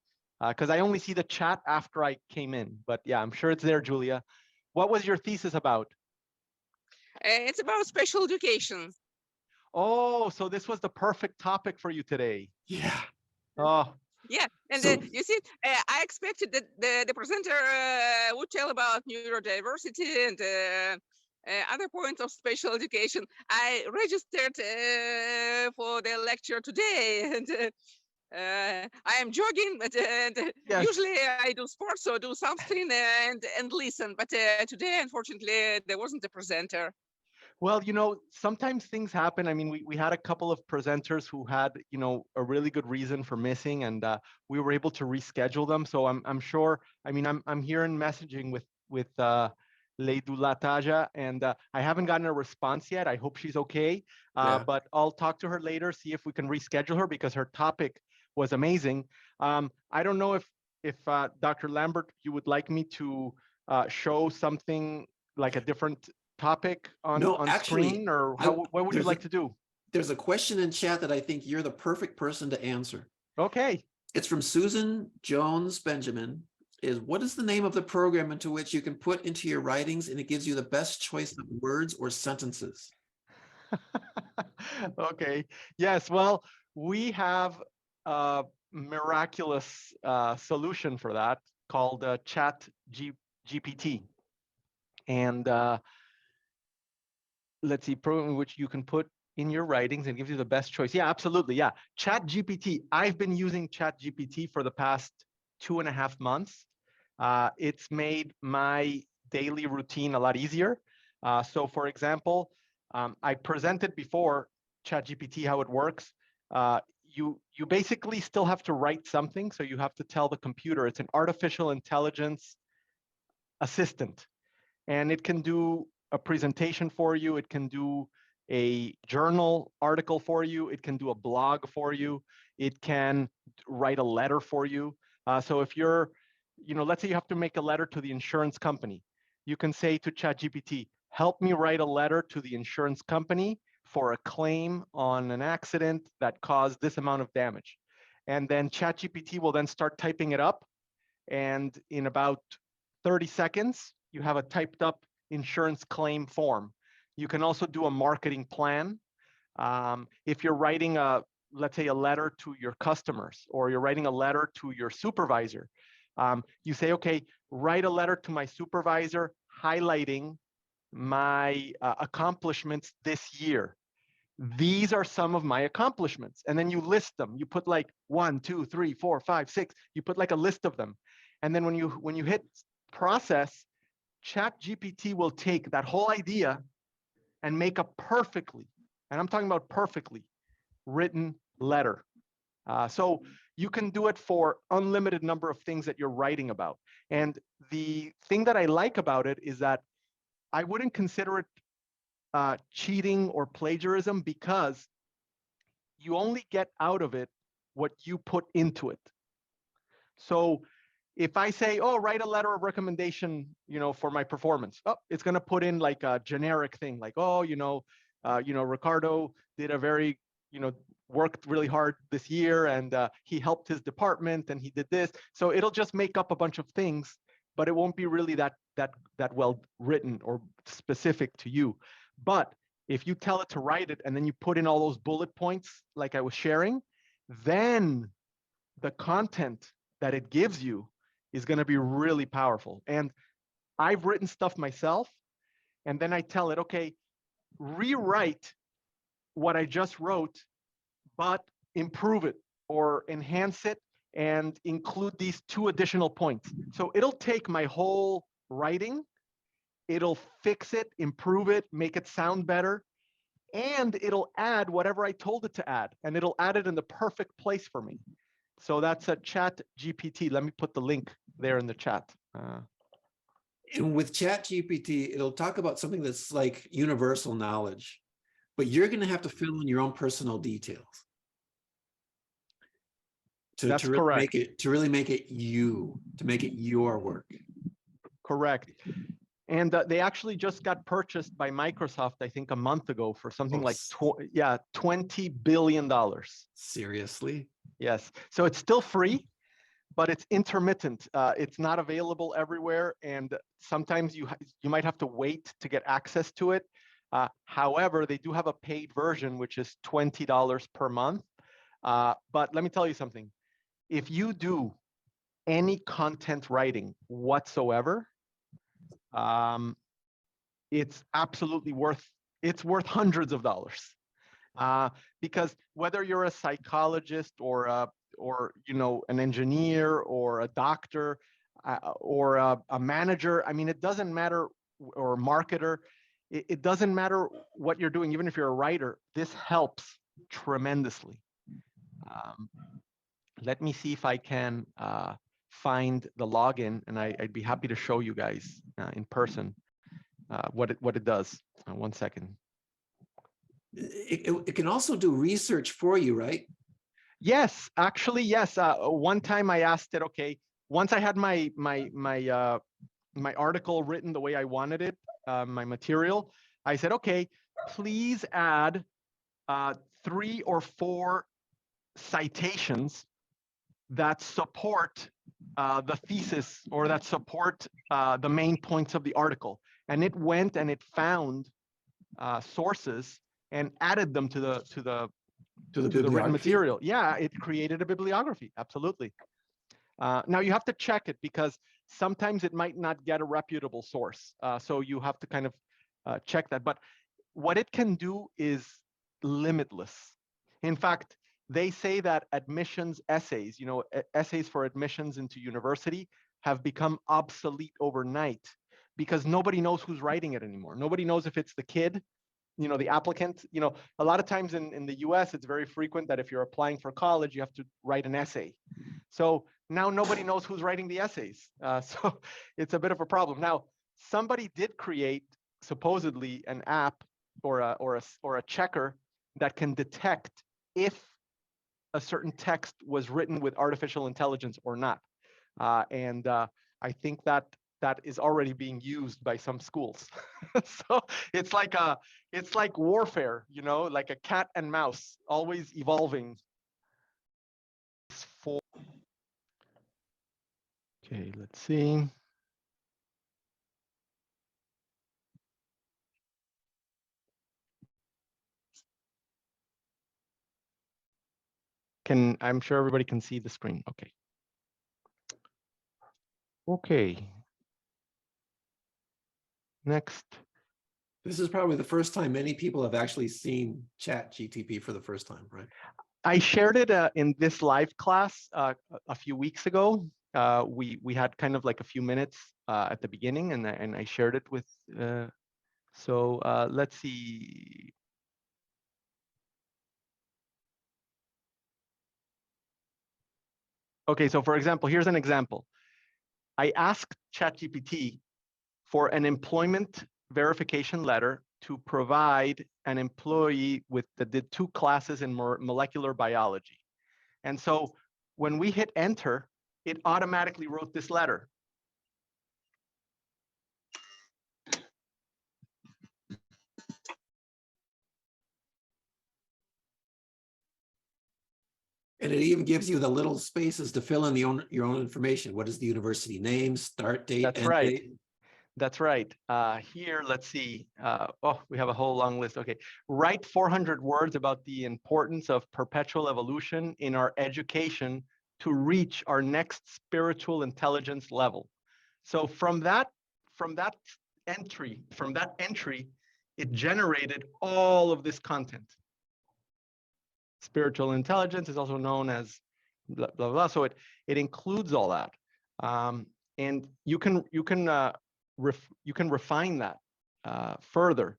because I only see the chat after I came in. But yeah, I'm sure it's there, Julia. What was your thesis about?
It's about special education.
Oh, so this was the perfect topic for you today.
Yeah.
Oh.
Yeah, and
So-
you see, I expected that the presenter would tell about neurodiversity and other points of special education. I registered for the lecture today, and I am jogging, but
Yes.
usually I do sports or do something and listen. But today, unfortunately, there wasn't a presenter.
Well, sometimes things happen. I mean, we had a couple of presenters who had, a really good reason for missing, and we were able to reschedule them. So I'm sure. I mean, I'm here in messaging with Leidulataja, and I haven't gotten a response yet. I hope she's okay.
Yeah.
But I'll talk to her later, see if we can reschedule her, because her topic was amazing. I don't know if Dr. Lambert, you would like me to show something like a different topic on
actually,
screen, or what would you like to do?
There's a question in chat that I think you're the perfect person to answer.
Okay.
It's from Susan Jones Benjamin. What is the name of the program into which you can put into your writings and it gives you the best choice of words or sentences?
Okay. Yes. Well, we have a miraculous solution for that called Chat GPT. And let's see, program in which you can put in your writings and gives you the best choice. Yeah, absolutely. Yeah. Chat GPT. I've been using Chat GPT for the past 2.5 months. It's made my daily routine a lot easier. So for example, I presented before Chat GPT how it works. You basically still have to write something. So you have to tell the computer it's an artificial intelligence assistant, and it can do a presentation for you. It can do a journal article for you. It can do a blog for you. It can write a letter for you. So if you're, let's say you have to make a letter to the insurance company, you can say to ChatGPT, help me write a letter to the insurance company for a claim on an accident that caused this amount of damage. And then ChatGPT will then start typing it up. And in about 30 seconds, you have a typed up insurance claim form. You can also do a marketing plan. If you're writing let's say a letter to your customers, or you're writing a letter to your supervisor, you say, okay, write a letter to my supervisor highlighting my accomplishments this year. These are some of my accomplishments. And then you list them. You put like 1, 2, 3, 4, 5, 6. You put like a list of them. And then when you hit process, Chat GPT will take that whole idea and make a perfectly, and I'm talking about perfectly, written letter. So you can do it for unlimited number of things that you're writing about. And the thing that I like about it is that I wouldn't consider it cheating or plagiarism, because you only get out of it what you put into it. So if I say, oh, write a letter of recommendation, for my performance, it's going to put in like a generic thing, like, oh, Ricardo did a very, worked really hard this year, and he helped his department, and he did this. So it'll just make up a bunch of things, but it won't be really that well written or specific to you. But if you tell it to write it, and then you put in all those bullet points, like I was sharing, then the content that it gives you is going to be really powerful. And I've written stuff myself, and then I tell it, okay, rewrite what I just wrote, but improve it or enhance it and include these 2 additional points. So it'll take my whole writing, it'll fix it, improve it, make it sound better, and it'll add whatever I told it to add, and it'll add it in the perfect place for me. So that's a Chat GPT. Let me put the link there in the chat.
And with Chat GPT, it'll talk about something that's like universal knowledge, but you're going to have to fill in your own personal details to really make it you, to make it your work.
Correct. And they actually just got purchased by Microsoft, I think, a month ago for something like $20 billion.
Seriously?
Yes. So it's still free, but it's intermittent. It's not available everywhere, and sometimes you might have to wait to get access to it. However, they do have a paid version, which is $20 per month. But let me tell you something. If you do any content writing whatsoever, it's absolutely worth hundreds of dollars. Because whether you're a psychologist or an engineer or a doctor or a manager, I mean, it doesn't matter, or a marketer, it doesn't matter what you're doing. Even if you're a writer, this helps tremendously. Let me see if I can find the login, and I'd be happy to show you guys in person what it does. 1 second.
It can also do research for you, right?
Yes, actually, yes. One time I asked it, okay, once I had my article written the way I wanted it, my material, I said, okay, please add 3 or 4 citations that support the thesis, or that support the main points of the article. And it went and it found sources and added them to the written material. Yeah, it created a bibliography. Absolutely. Now you have to check it, because sometimes it might not get a reputable source. So you have to kind of check that. But what it can do is limitless. In fact, they say that admissions essays, essays for admissions into university, have become obsolete overnight because nobody knows who's writing it anymore. Nobody knows if it's the kid, the applicant. A lot of times in the US, it's very frequent that if you're applying for college, you have to write an essay. So now nobody knows who's writing the essays. So it's a bit of a problem. Now, somebody did create supposedly an app or a checker that can detect if a certain text was written with artificial intelligence or not. And I think that is already being used by some schools. So it's like warfare, like a cat and mouse, always evolving. Okay, let's see. I'm sure everybody can see the screen. Okay. Okay. Next.
This is probably the first time many people have actually seen Chat GPT for the first time, right?
I shared it in this live class a few weeks ago. We had kind of like a few minutes at the beginning, and I shared it with. So let's see. Okay, so for example, here's an example. I asked ChatGPT for an employment verification letter to provide an employee that did 2 classes in molecular biology. And so when we hit enter, it automatically wrote this letter.
And it even gives you the little spaces to fill in your own information. What is the university name, start date,
That's
end
right.
date?
That's right. Here, let's see. Oh, we have a whole long list. Okay. Write 400 words about the importance of perpetual evolution in our education to reach our next spiritual intelligence level. So from that entry, it generated all of this content. Spiritual intelligence is also known as blah, blah, blah. So it includes all that. And you can refine that further.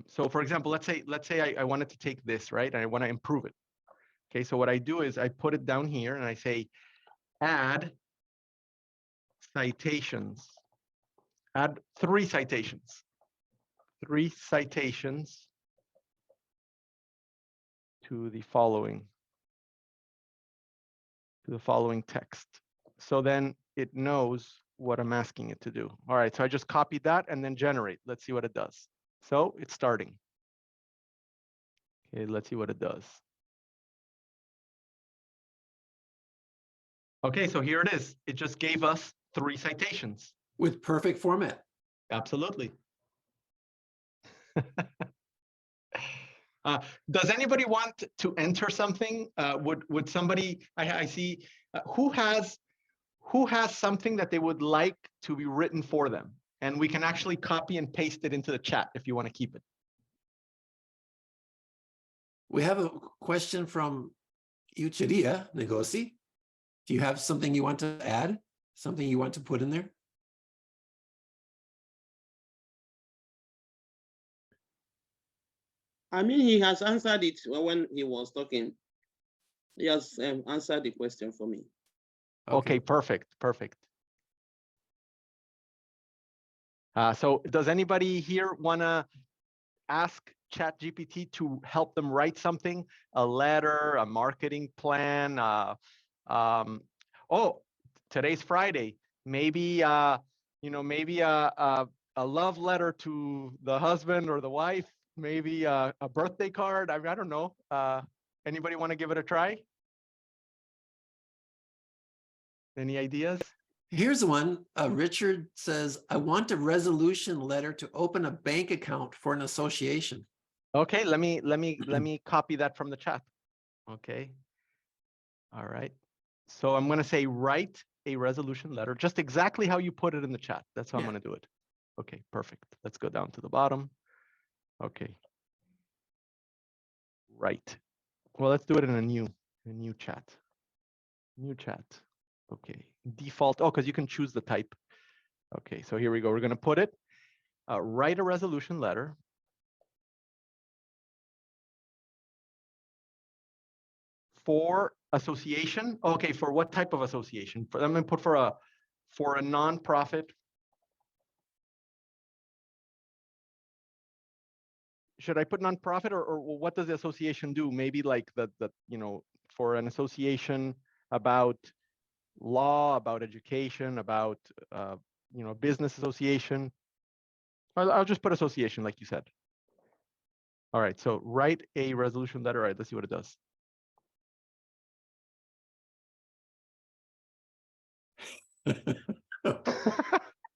So for example, let's say I wanted to take this, right? And I want to improve it. Okay, so what I do is I put it down here and I say, add citations. Add 3 citations. 3 citations to the following text. So then it knows what I'm asking it to do. All right, so I just copied that and then generate. Let's see what it does. So it's starting. Okay, let's see what it does. Okay, so here it is. It just gave us 3 citations.
With perfect format.
Absolutely. Does anybody want to enter something? Would somebody? I see. Who has something that they would like to be written for them, and we can actually copy and paste it into the chat if you want to keep it.
We have a question from Ucheria Negosi. Do you have something you want to add? Something you want to put in there?
I mean, he has answered it when he was talking. He has answered the question for me.
Okay, perfect. So does anybody here want to ask ChatGPT to help them write something, a letter, a marketing plan? Oh, today's Friday. Maybe maybe a love letter to the husband or the wife. Maybe a birthday card. I don't know. Anybody want to give it a try? Any ideas?
Here's one. Richard says, I want a resolution letter to open a bank account for an association.
Okay, let me copy that from the chat. Okay. All right. So I'm going to say write a resolution letter, just exactly how you put it in the chat. That's how I'm going to do it. Okay, perfect. Let's go down to the bottom. Okay. Right. Well, let's do it in a new chat. New chat. Okay. default. Oh, because you can choose the type. Okay, so here we go. We're going to put it, write a resolution letter for association. Okay, for what type of association? I'm going to put for a nonprofit. Should I put nonprofit, or what does the association do? Maybe like the for an association about law, about education, about business association. I'll just put association like you said. All right, so write a resolution letter. All right, let's see what it does.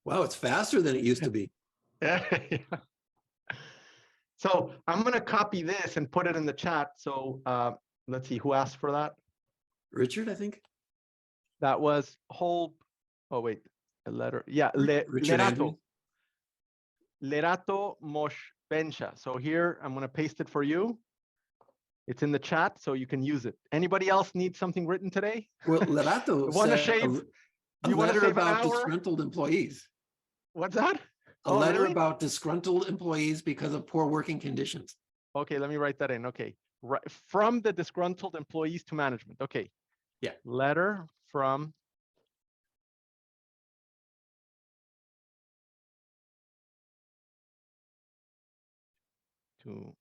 Wow, it's faster than it used to be.
Yeah. So I'm going to copy this and put it in the chat. So let's see who asked for that.
Richard, I think.
That was whole. Oh wait, a letter. Yeah,
Richard Andrew.
Lerato Moshbensha. So here I'm going to paste it for you. It's in the chat, so you can use it. Anybody else need something written today?
Well, Lerato
Want to
said
shave?
a
You want to
letter
save an
about
hour?
disgruntled employees.
What's that?
A
Oh,
letter
really?
about disgruntled employees because of poor working conditions.
Okay, let me write that in. Okay, right, from the disgruntled employees to management. Okay.
Yeah.
Letter from to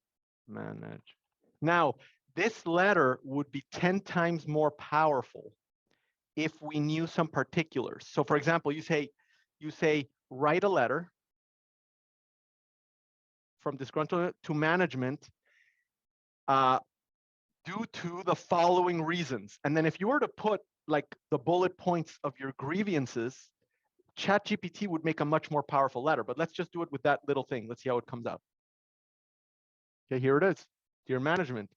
manage. Now, this letter would be 10 times more powerful if we knew some particulars. So for example, you say, write a letter from disgruntled to management due to the following reasons. And then if you were to put like the bullet points of your grievances, Chat GPT would make a much more powerful letter. But let's just do it with that little thing. Let's see how it comes out. Okay, here it is. Dear management,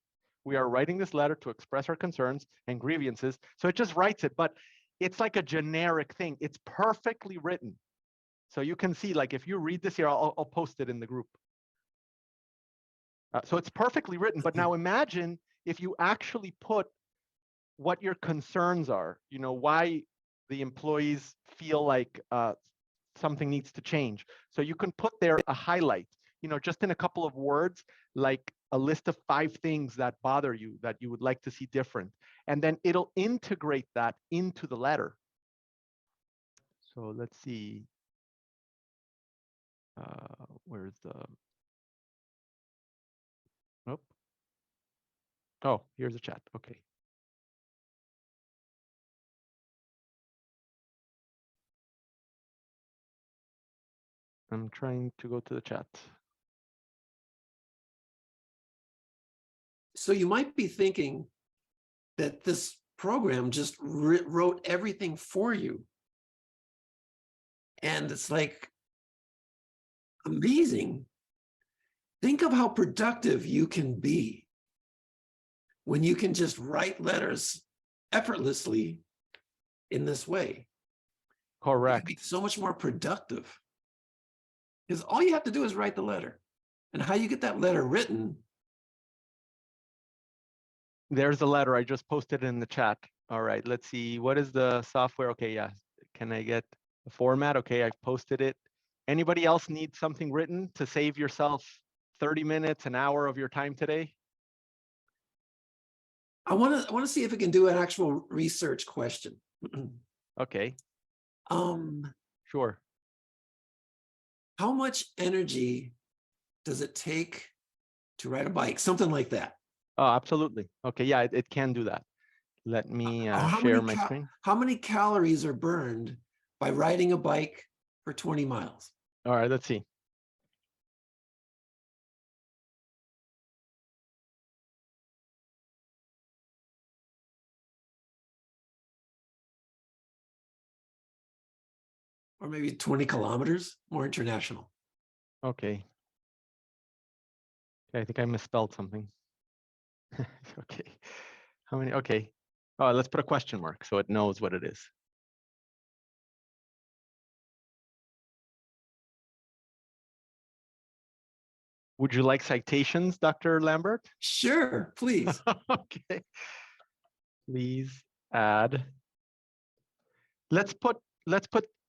we are writing this letter to express our concerns and grievances. So it just writes it, but it's like a generic thing. It's perfectly written. So you can see, like, if you read this here, I'll post it in the group. So it's perfectly written, but now imagine if you actually put what your concerns are, why the employees feel like something needs to change. So you can put there a highlight, just in a couple of words, like a list of 5 things that bother you, that you would like to see different. And then it'll integrate that into the letter. So let's see. Where's the, nope. Oh, here's a chat. Okay. I'm trying to go to the chat.
So you might be thinking that this program just wrote everything for you. And it's like amazing. Think of how productive you can be when you can just write letters effortlessly in this way.
Correct.
You can be so much more productive. Because all you have to do is write the letter. And how you get that letter written.
There's the letter. I just posted it in the chat. All right, let's see. What is the software? Okay, yeah. Can I get the format? Okay, I've posted it. Anybody else need something written to save yourself 30 minutes, an hour of your time today?
I want to see if it can do an actual research question.
Okay. Sure.
How much energy does it take to ride a bike? Something like that.
Oh, absolutely. Okay, yeah, it can do that. Let me share my screen.
How many calories are burned by riding a bike for 20 miles?
All right, let's see.
Or maybe 20 kilometers, more international.
Okay. I think I misspelled something. Okay. How many? Okay. Oh, let's put a question mark so it knows what it is. Would you like citations, Dr. Lambert?
Sure, please.
Okay. Please add Let's put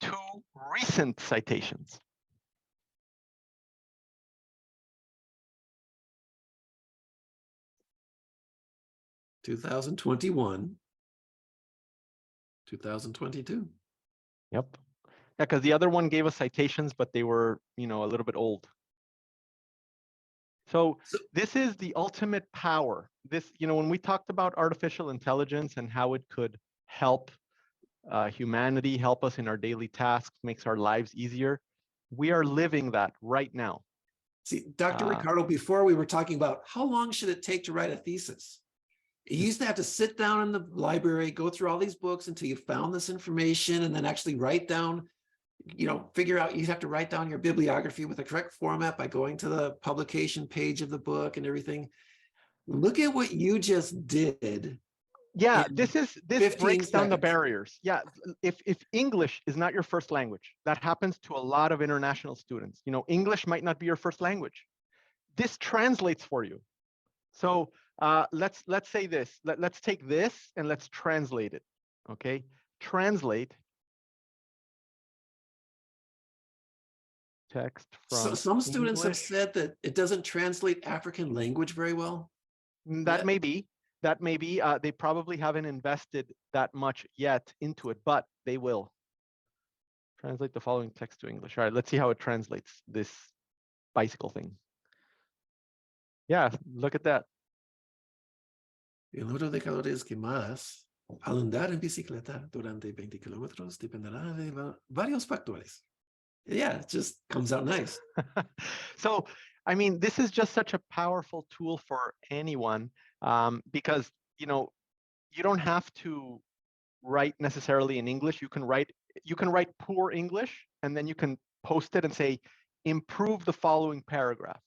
2 recent citations.
(2021), 2022.
Yep. Yeah, because the other one gave us citations, but they were, a little bit old. So this is the ultimate power. This, when we talked about artificial intelligence and how it could help humanity, help us in our daily tasks, makes our lives easier, we are living that right now.
See, Dr. Ricardo, before we were talking about how long should it take to write a thesis? You used to have to sit down in the library, go through all these books until you found this information, and then actually write down, figure out, you have to write down your bibliography with the correct format by going to the publication page of the book and everything. Look at what you just did.
Yeah, this breaks down the
seconds.
barriers. Yeah, if English is not your first language, that happens to a lot of international students. English might not be your first language. This translates for you. So let's say this. Let's take this and let's translate it. Okay, translate text from.
So some students have
English.
said that it doesn't translate African language very well.
That may be. That may be. They probably haven't invested that much yet into it, but they will. Translate the following text to English. All right, let's see how it translates this bicycle thing. Yeah, look at that.
El número de calorías quemadas al andar en bicicleta durante 20 kilómetros dependerá de varios factores. Yeah, it just comes out nice.
So, I mean, this is just such a powerful tool for anyone because, you don't have to write necessarily in English. You can write poor English, and then you can post it and say, improve the following paragraph.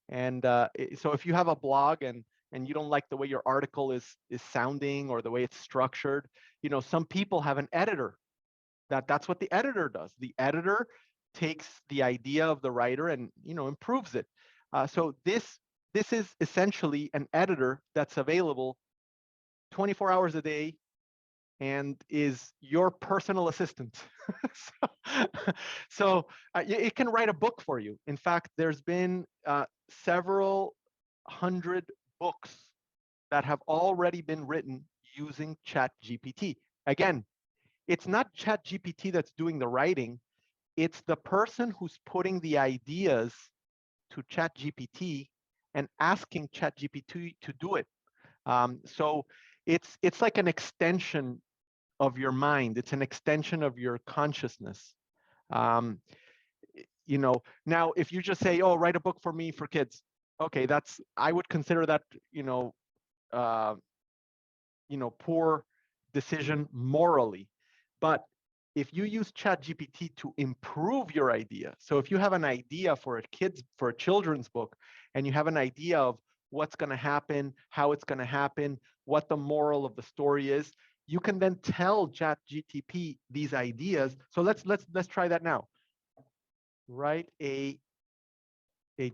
And so if you have a blog and you don't like the way your article is sounding or the way it's structured, some people have an editor. That's what the editor does. The editor takes the idea of the writer and improves it. So this is essentially an editor that's available 24 hours a day and is your personal assistant. So it can write a book for you. In fact, there's been several hundred books that have already been written using Chat GPT. Again, it's not Chat GPT that's doing the writing. It's the person who's putting the ideas to Chat GPT and asking Chat GPT to do it. So it's like an extension of your mind. It's an extension of your consciousness. Now if you just say, oh, write a book for me for kids, okay, I would consider that poor decision morally. But if you use Chat GPT to improve your idea, so if you have an idea for a children's book, and you have an idea of what's going to happen, how it's going to happen, what the moral of the story is, you can then tell Chat GPT these ideas. So let's try that now. Write a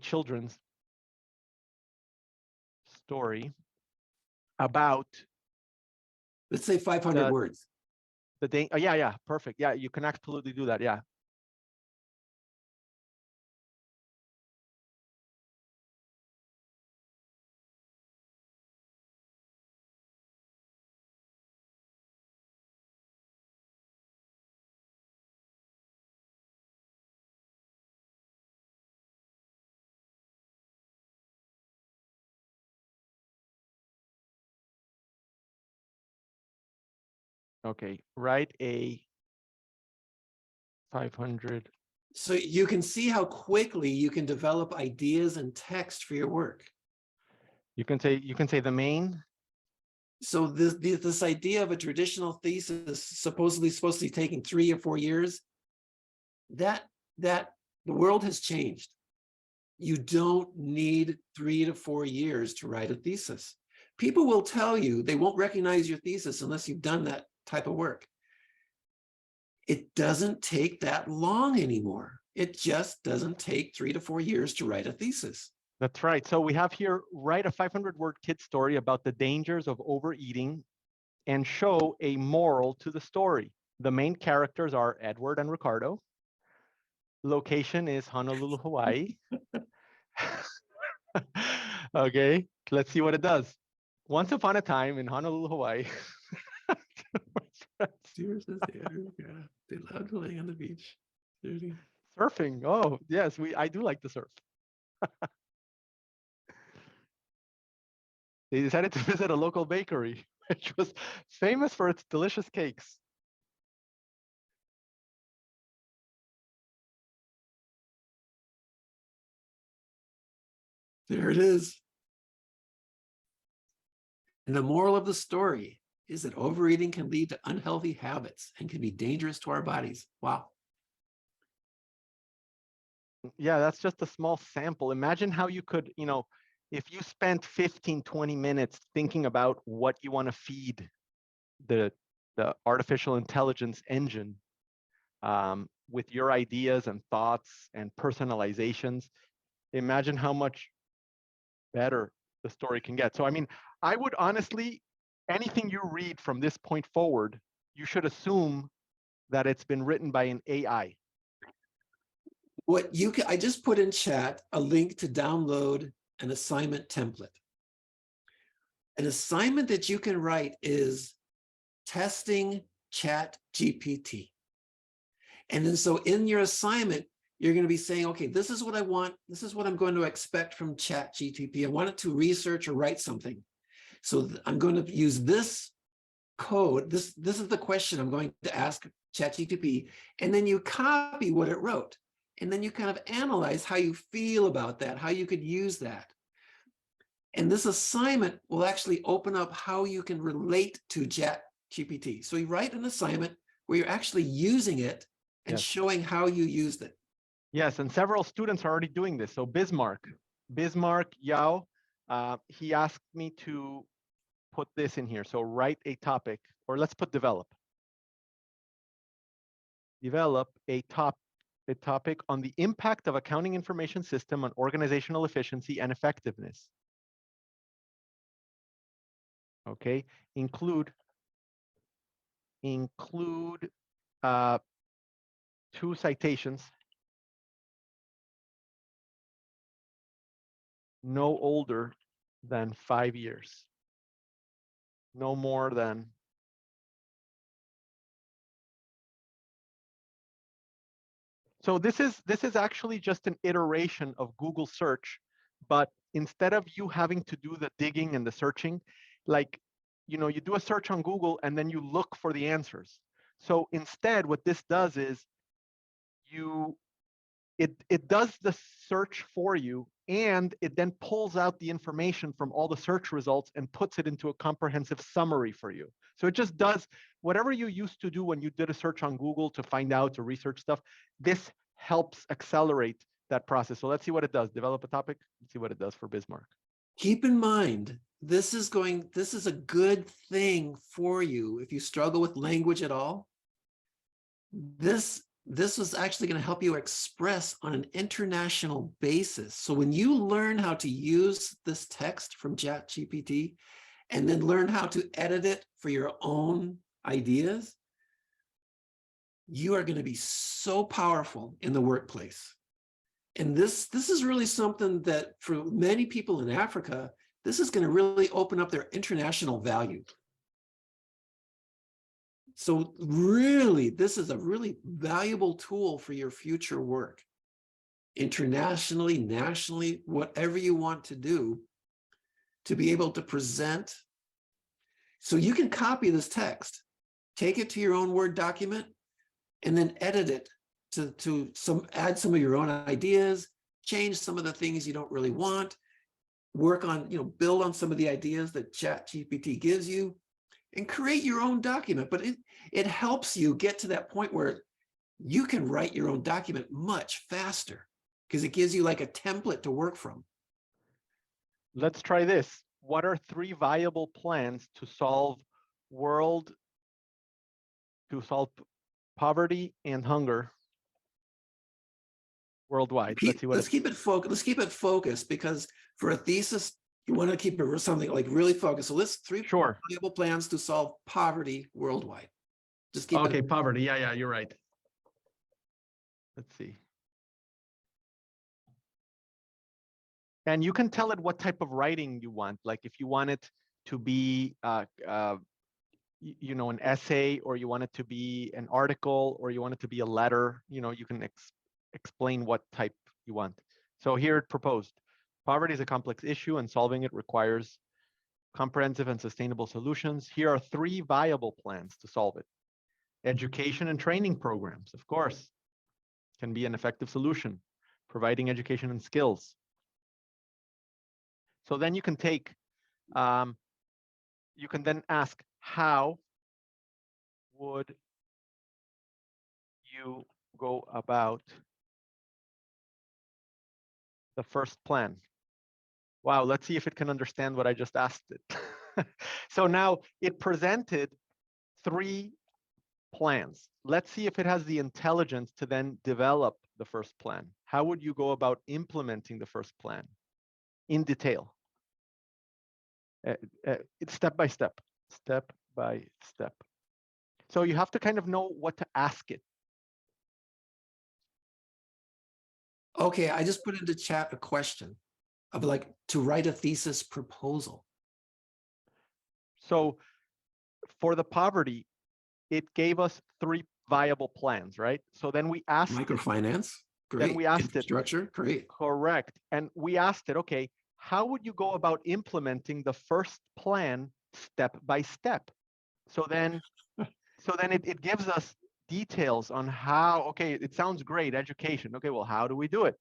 children's story about.
Let's say 500 words.
Yeah, perfect. Yeah, you can absolutely do that. Yeah. Okay, write a 500.
So you can see how quickly you can develop ideas and text for your work.
You can say the main.
So this idea of a traditional thesis supposedly supposed to be taking 3 or 4 years, that the world has changed. You don't need 3 to 4 years to write a thesis. People will tell you they won't recognize your thesis unless you've done that type of work. It doesn't take that long anymore. It just doesn't take 3 to 4 years to write a thesis.
That's right. So we have here, write a 500-word kid story about the dangers of overeating and show a moral to the story. The main characters are Edward and Ricardo. Location is Honolulu, Hawaii. Okay, let's see what it does. Once upon a time in Honolulu, Hawaii.
Deers is there. Yeah, they love to lay on the beach. Dirty.
Surfing. Oh, yes, I do like to surf. They decided to visit a local bakery, which was famous for its delicious cakes.
There it is. And the moral of the story is that overeating can lead to unhealthy habits and can be dangerous to our bodies. Wow.
Yeah, that's just a small sample. Imagine how you could, if you spent 15, 20 minutes thinking about what you want to feed the artificial intelligence engine with your ideas and thoughts and personalizations, imagine how much better the story can get. So, I mean, I would honestly, anything you read from this point forward, you should assume that it's been written by an AI.
What you can, I just put in chat a link to download an assignment template. An assignment that you can write is testing Chat GPT. And then so in your assignment, you're going to be saying, okay, this is what I want. This is what I'm going to expect from Chat GPT. I want it to research or write something. So I'm going to use this code. This is the question I'm going to ask Chat GPT. And then you copy what it wrote. And then you kind of analyze how you feel about that, how you could use that. And this assignment will actually open up how you can relate to Chat GPT. So you write an assignment where you're actually using it and showing how you used it.
Yes, and several students are already doing this. So Bismarck Yao, he asked me to put this in here. So write a topic, or let's put develop. Develop a topic on the impact of accounting information system on organizational efficiency and effectiveness. Okay, include 2 citations, no older than 5 years, no more than . So this is actually just an iteration of Google search, but instead of you having to do the digging and the searching, like, you do a search on Google and then you look for the answers. So instead, what this does is it does the search for you, and it then pulls out the information from all the search results and puts it into a comprehensive summary for you. So it just does whatever you used to do when you did a search on Google to find out, to research stuff. This helps accelerate that process. So let's see what it does. Develop a topic. Let's see what it does for Bismarck.
Keep in mind, this is a good thing for you if you struggle with language at all. This is actually going to help you express on an international basis. So when you learn how to use this text from Chat GPT and then learn how to edit it for your own ideas, you are going to be so powerful in the workplace. And this is really something that for many people in Africa, this is going to really open up their international value. So really, this is a really valuable tool for your future work. Internationally, nationally, whatever you want to do, to be able to present. So you can copy this text, take it to your own Word document, and then edit it to add some of your own ideas, change some of the things you don't really want, work on, build on some of the ideas that Chat GPT gives you, and create your own document. But it helps you get to that point where you can write your own document much faster because it gives you like a template to work from.
Let's try this. What are 3 viable plans to solve poverty and hunger worldwide? Let's see what.
Let's keep it focused. Let's keep it focused, because for a thesis, you want to keep it something like really focused. So let's 3 viable plans to solve poverty worldwide. Just keep
Okay,
it.
poverty. Yeah, you're right. Let's see. And you can tell it what type of writing you want. Like if you want it to be, you know, an essay, or you want it to be an article, or you want it to be a letter, you know, you can explain what type you want. So here it proposed, poverty is a complex issue and solving it requires comprehensive and sustainable solutions. Here are 3 viable plans to solve it. Education and training programs, of course, can be an effective solution, providing education and skills. So then you can take, you can then ask, how would you go about the first plan? Wow, let's see if it can understand what I just asked it. So now it presented 3 plans. Let's see if it has the intelligence to then develop the first plan. How would you go about implementing the first plan in detail? It's step by step, step by step. So you have to kind of know what to ask it.
Okay, I just put into chat a question of like to write a thesis proposal.
So for the poverty, it gave us 3 viable plans, right? So then we asked
Microfinance, great.
Then we asked it,
infrastructure, great.
correct. And we asked it, okay, how would you go about implementing the first plan step by step? So then it gives us details on how, okay, it sounds great, education. Okay, well, how do we do it?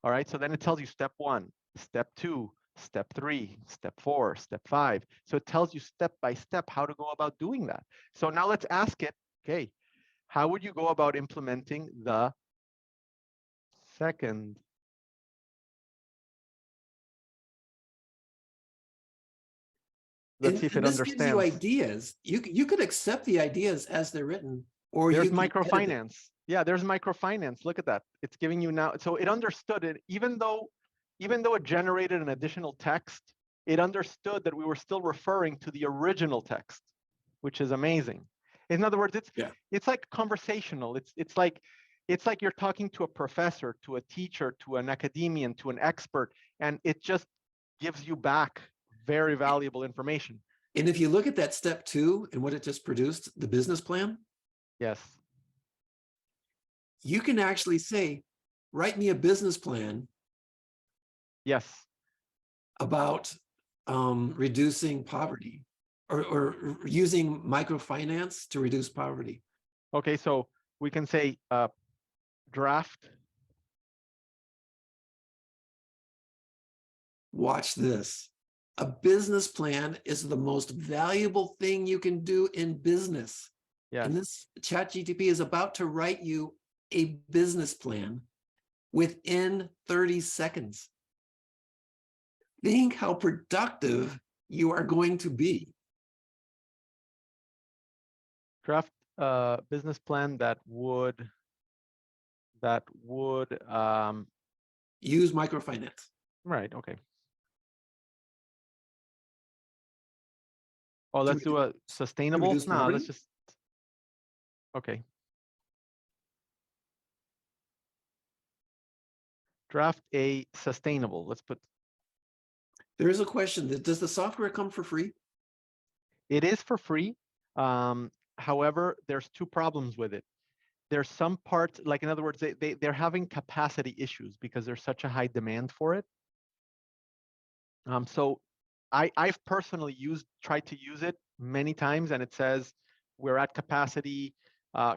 All right, so then it tells you step 1, step 2, step 3, step 4, step 5. So it tells you step by step how to go about doing that. So now let's ask it, okay, how would you go about implementing the second? Let's see if it
this
understands.
gives you ideas. You could accept the ideas as they're written, or
There's
you can edit it.
microfinance. Yeah, there's microfinance. Look at that. It's giving you now. So it understood it, even though it generated an additional text, it understood that we were still referring to the original text, which is amazing. In other words, it's like conversational. It's like you're talking to a professor, to a teacher, to an academician, to an expert, and it just gives you back very valuable information.
And if you look at that step 2 and what it just produced, the business plan,
yes,
you can actually say, write me a business plan.
Yes.
About reducing poverty or using microfinance to reduce poverty.
Okay, so we can say draft.
Watch this. A business plan is the most valuable thing you can do in business.
Yes.
And this Chat GPT is about to write you a business plan within 30 seconds. Think how productive you are going to be.
Draft a business plan that would
use microfinance.
Right. Okay. Oh, let's do a sustainable. No, let's just. Okay. Draft a sustainable. Let's put.
There is a question that does the software come for free?
It is for free. However, there's 2 problems with it. There's some parts, like in other words, they're having capacity issues because there's such a high demand for it. So I've personally tried to use it many times, and it says we're at capacity.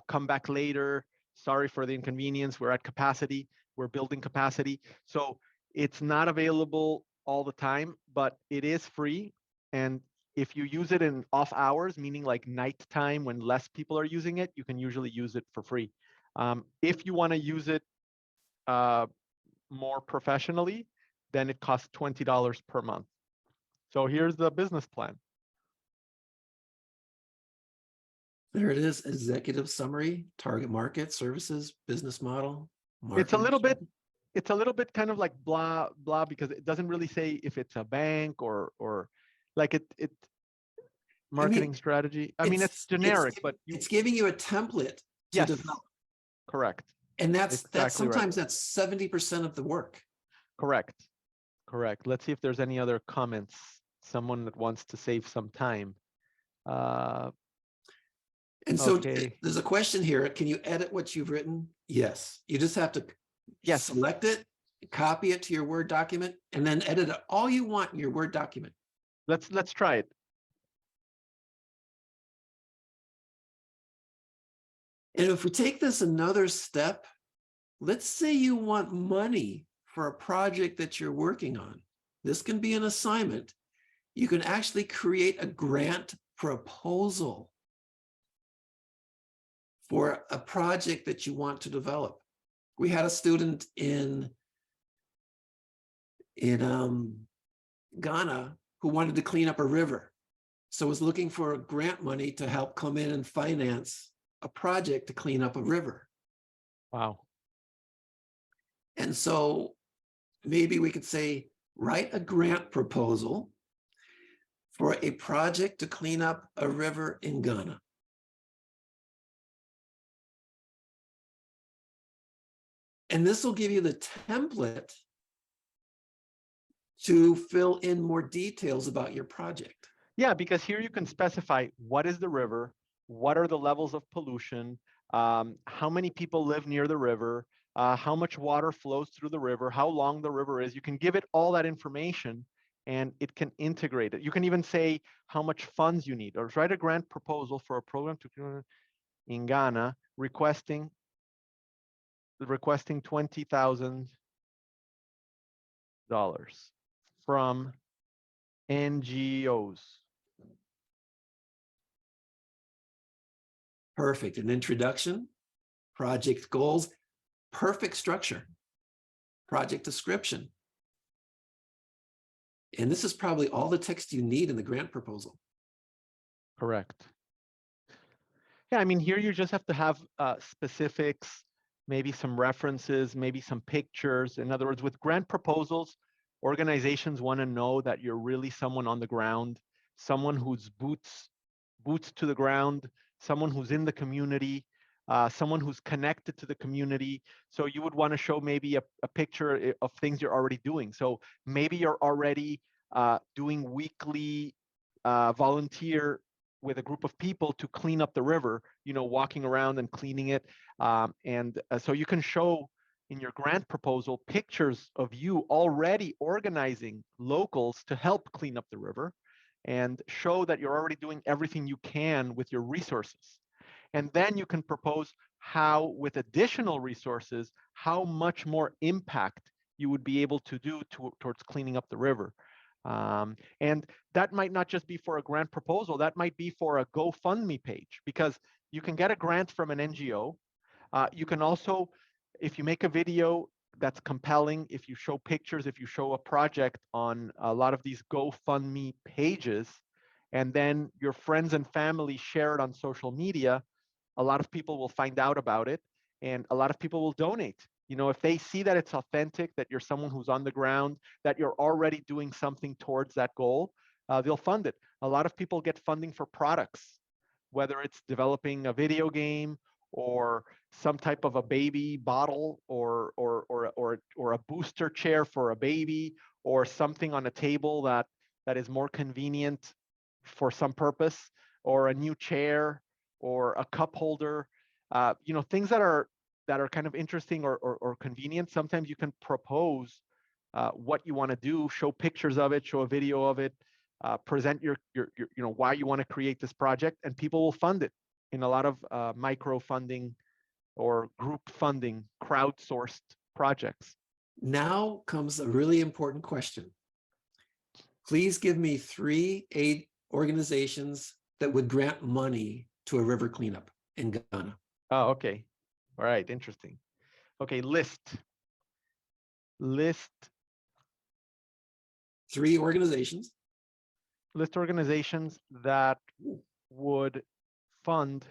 Come back later. Sorry for the inconvenience. We're at capacity. We're building capacity. So it's not available all the time, but it is free. And if you use it in off hours, meaning like nighttime when less people are using it, you can usually use it for free. If you want to use it more professionally, then it costs $20 per month. So here's the business plan.
There it is, executive summary, target market, services, business model.
It's a little bit kind of like blah, blah, because it doesn't really say if it's a bank or like marketing strategy. I mean, it's generic, but
it's giving you a template to
yes,
develop.
correct.
And that's
Exactly right.
sometimes that's 70% of the work.
Correct. Correct. Let's see if there's any other comments. Someone that wants to save some time.
And so
Okay.
there's a question here. Can you edit what you've written? Yes. You just have to select it, copy it to your Word document, and then edit it all you want in your Word document.
Let's try it.
And if we take this another step, let's say you want money for a project that you're working on. This can be an assignment. You can actually create a grant proposal for a project that you want to develop. We had a student in Ghana who wanted to clean up a river. So was looking for grant money to help come in and finance a project to clean up a river.
Wow.
And so maybe we could say, write a grant proposal for a project to clean up a river in Ghana. And this will give you the template to fill in more details about your project.
Yeah, because here you can specify what is the river, what are the levels of pollution, how many people live near the river, how much water flows through the river, how long the river is. You can give it all that information and it can integrate it. You can even say how much funds you need, or write a grant proposal for a program to in Ghana requesting $20,000 from NGOs.
Perfect. An introduction, project goals, perfect structure, project description. And this is probably all the text you need in the grant proposal.
Correct. Yeah, I mean, here you just have to have specifics, maybe some references, maybe some pictures. In other words, with grant proposals, organizations want to know that you're really someone on the ground, someone who's boots to the ground, someone who's in the community, someone who's connected to the community. So you would want to show maybe a picture of things you're already doing. So maybe you're already doing weekly volunteer with a group of people to clean up the river, you know, walking around and cleaning it. So you can show in your grant proposal pictures of you already organizing locals to help clean up the river, and show that you're already doing everything you can with your resources. And then you can propose how, with additional resources, how much more impact you would be able to do towards cleaning up the river. And that might not just be for a grant proposal, that might be for a GoFundMe page, because you can get a grant from an NGO. You can also, if you make a video that's compelling, if you show pictures, if you show a project on a lot of these GoFundMe pages, and then your friends and family share it on social media, a lot of people will find out about it, and a lot of people will donate. You know, if they see that it's authentic, that you're someone who's on the ground, that you're already doing something towards that goal, they'll fund it. A lot of people get funding for products, whether it's developing a video game or some type of a baby bottle, or a booster chair for a baby, or something on a table that is more convenient for some purpose, or a new chair, or a cup holder. You know, things that are kind of interesting or convenient. Sometimes you can propose what you want to do, show pictures of it, show a video of it, present your you know, why you want to create this project, and people will fund it in a lot of micro funding or group funding, crowdsourced projects.
Now comes a really important question. Please give me 3 aid organizations that would grant money to a river cleanup in Ghana.
Oh, okay. All right, interesting. Okay, list
3 organizations.
List organizations that would fund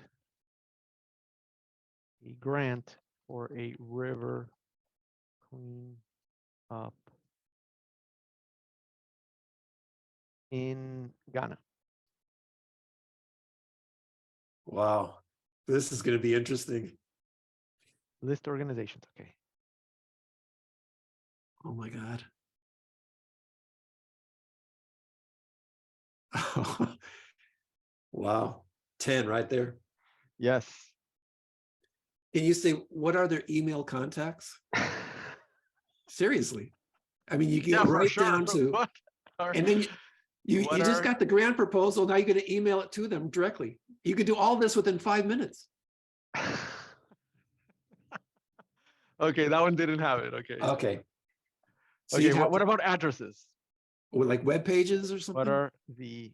a grant for a river clean up in Ghana.
Wow. This is going to be interesting.
List organizations. Okay.
Oh my God. Wow. 10 right there.
Yes.
Can you say, what are their email contacts? Seriously. I mean, you get
Yeah, for
right
sure.
down to,
What are-
and then you
what
just
are-
got the grant proposal. Now you're going to email it to them directly. You could do all this within 5 minutes.
Okay, that one didn't have it. Okay.
Okay. So
Okay,
you'd have
what
to,
about addresses?
or like web pages or
What
something?
are the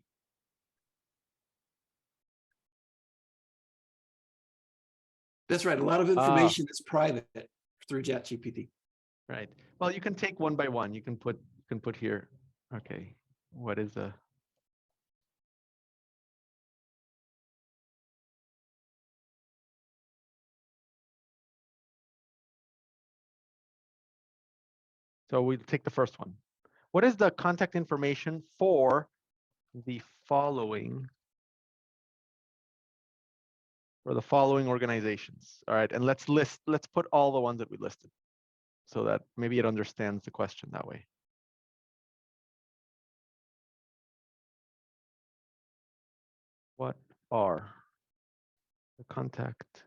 That's right. A lot of information is private through Chat GPT.
right? Well, you can take one by one. You can put here. Okay. What is a So we'll take the first one. What is the contact information for the following organizations? All right, and let's put all the ones that we listed so that maybe it understands the question that way. What are the contact?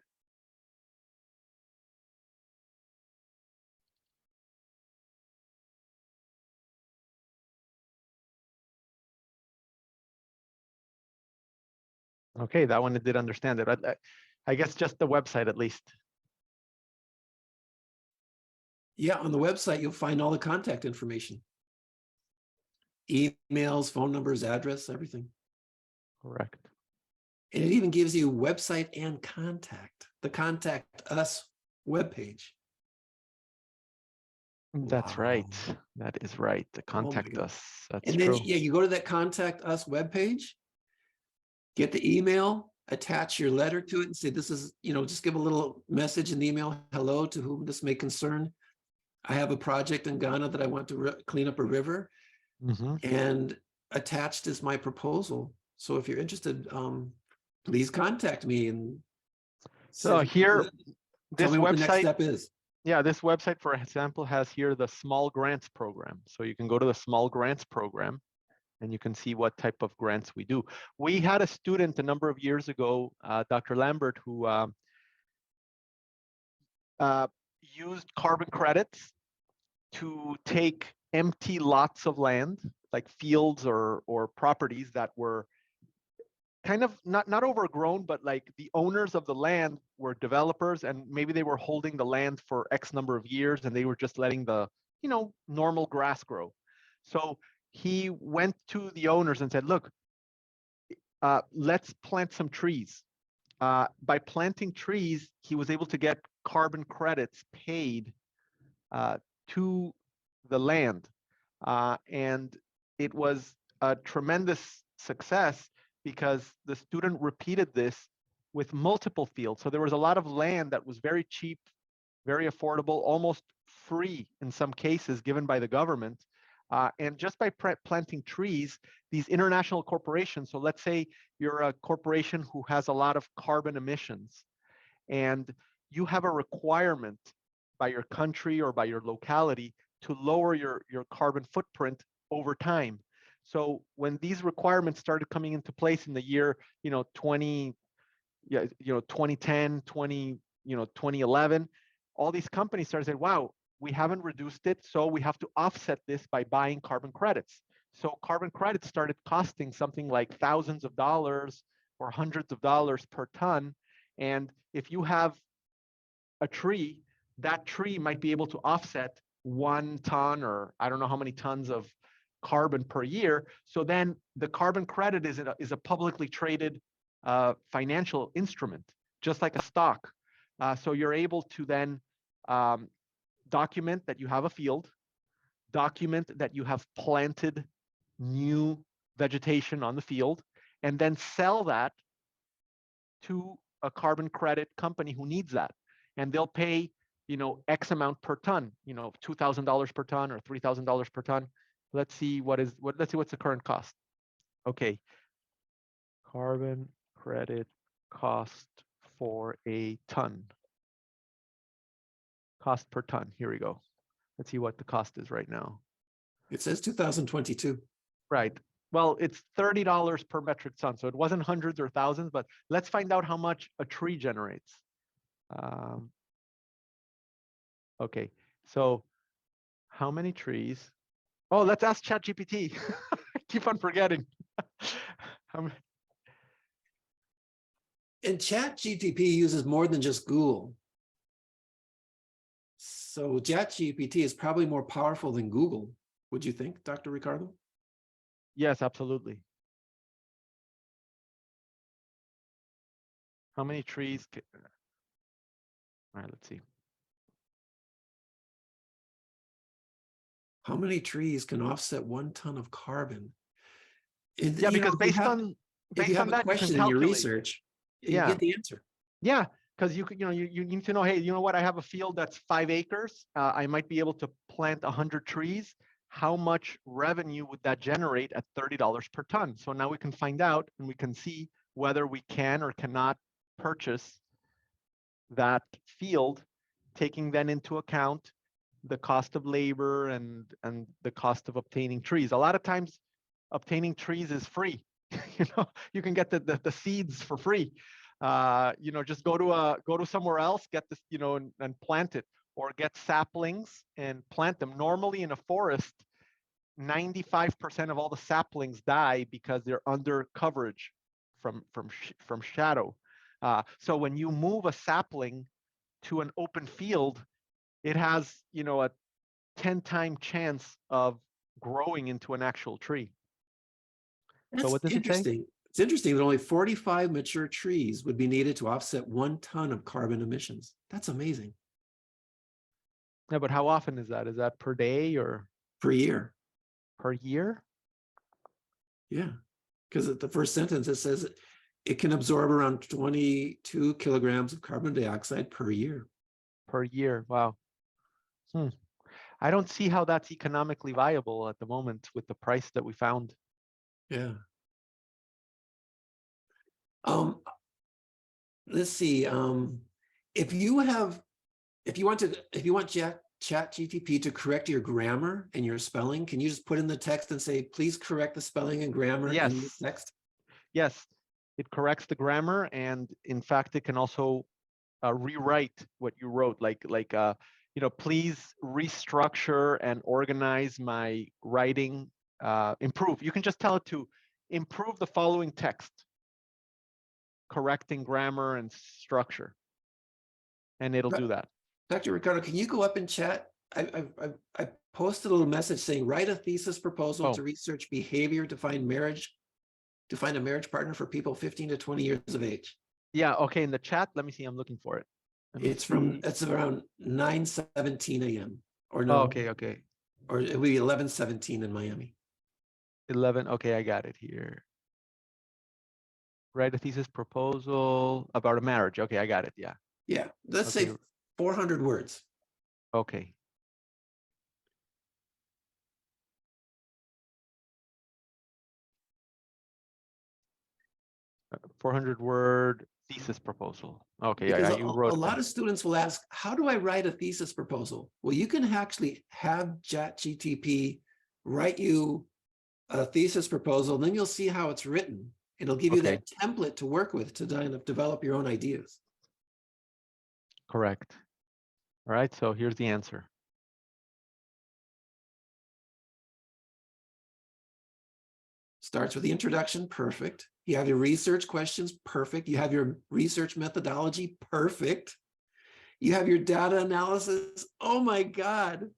Okay, that one it did understand it. I guess just the website at least.
Yeah, on the website, you'll find all the contact information. Emails, phone numbers, address, everything.
Correct.
And it even gives you website and contact, the Contact Us webpage.
That's
Wow.
right. That is right. The
Oh my
contact
God.
us. That's
And then,
true.
yeah, you go to that Contact Us webpage, get the email, attach your letter to it and say, this is, just give a little message in the email. Hello, to whom this may concern. I have a project in Ghana that I want to clean up a river, and attached is my proposal. So if you're interested, please contact me. And
So here,
tell
this
me what the next
website,
step is.
yeah, this website, for example, has here the small grants program. So you can go to the small grants program and you can see what type of grants we do. We had a student a number of years ago, Dr. Lambert, who used carbon credits to take empty lots of land, like fields or properties that were kind of not overgrown, but like the owners of the land were developers, and maybe they were holding the land for X number of years and they were just letting the normal grass grow. So he went to the owners and said, look, let's plant some trees. By planting trees, he was able to get carbon credits paid to the land. And it was a tremendous success because the student repeated this with multiple fields. So there was a lot of land that was very cheap, very affordable, almost free in some cases given by the government. And just by planting trees, these international corporations, so let's say you're a corporation who has a lot of carbon emissions, and you have a requirement by your country or by your locality to lower your carbon footprint over time. So when these requirements started coming into place in the year 2010, 2011, all these companies started saying, wow, we haven't reduced it, so we have to offset this by buying carbon credits. So carbon credits started costing something like thousands of dollars or hundreds of dollars per ton. And if you have a tree, that tree might be able to offset 1 ton, or I don't know how many tons of carbon per year. So then the carbon credit is a publicly traded financial instrument, just like a stock. So you're able to then document that you have a field, document that you have planted new vegetation on the field, and then sell that to a carbon credit company who needs that. And they'll pay, X amount per ton, $2,000 per ton or $3,000 per ton. Let's see what's the current cost. Okay. Carbon credit cost for a ton. Cost per ton. Here we go. Let's see what the cost is right now.
It says 2022.
Right. Well, it's $30 per metric ton. So it wasn't hundreds or thousands, but let's find out how much a tree generates. Okay. So how many trees? Oh, let's ask Chat GPT. I keep on forgetting. How many?
And Chat GPT uses more than just Google. So Chat GPT is probably more powerful than Google. Would you think, Dr. Ricardo?
Yes, absolutely. How many trees? All right, let's see.
How many trees can offset 1 ton of carbon?
Yeah, because based on
if you have a
that,
question
you
in
can
your
calculate.
research, you
Yeah.
get the answer.
Yeah, because you need to know, hey, you know what? I have a field that's 5 acres. I might be able to plant 100 trees. How much revenue would that generate at $30 per ton? So now we can find out, and we can see whether we can or cannot purchase that field, taking then into account the cost of labor and the cost of obtaining trees. A lot of times, obtaining trees is free. You can get the seeds for free. Just go to somewhere else, get this, and plant it, or get saplings and plant them. Normally in a forest, 95% of all the saplings die because they're under coverage from shadow. So when you move a sapling to an open field, it has, a 10-time chance of growing into an actual tree.
That's
So what does it say?
interesting. It's interesting that only 45 mature trees would be needed to offset 1 ton of carbon emissions. That's amazing.
Yeah, but how often is that? Is that per day or
Per year?
per year?
Yeah, because at the first sentence, it says it can absorb around 22 kilograms of carbon dioxide per year.
Per year, wow. I don't see how that's economically viable at the moment with the price that we found.
Yeah. Let's see. If you want Chat GPT to correct your grammar and your spelling, can you just put in the text and say, please correct the spelling and grammar in the
Yes.
text?
Yes, it corrects the grammar, and in fact, it can also rewrite what you wrote. Please restructure and organize my writing. Improve. You can just tell it to improve the following text, correcting grammar and structure, and it'll do that.
Dr. Ricardo, can you go up in chat? I posted a little message saying, write a thesis proposal to research behavior to find a marriage partner for people 15 to 20 years of age.
Yeah, okay, in the chat, let me see, I'm looking for it.
It's around 9:17 a.m. or no.
Oh, okay.
Or it'll be 11:17 in Miami.
11, okay, I got it here. Write a thesis proposal about a marriage. Okay, I got it, yeah.
Yeah, let's say 400 words.
Okay. A 400-word thesis proposal. Okay,
Because
you wrote
a lot of students will ask, how do I write a thesis proposal? Well, you can actually have Chat GPT write you a thesis proposal, and then you'll see how it's written. It'll give you that template to work with to develop your own ideas.
Correct. All right, so here's the answer.
Starts with the introduction, perfect. You have your research questions, perfect. You have your research methodology, perfect. You have your data analysis, oh my God.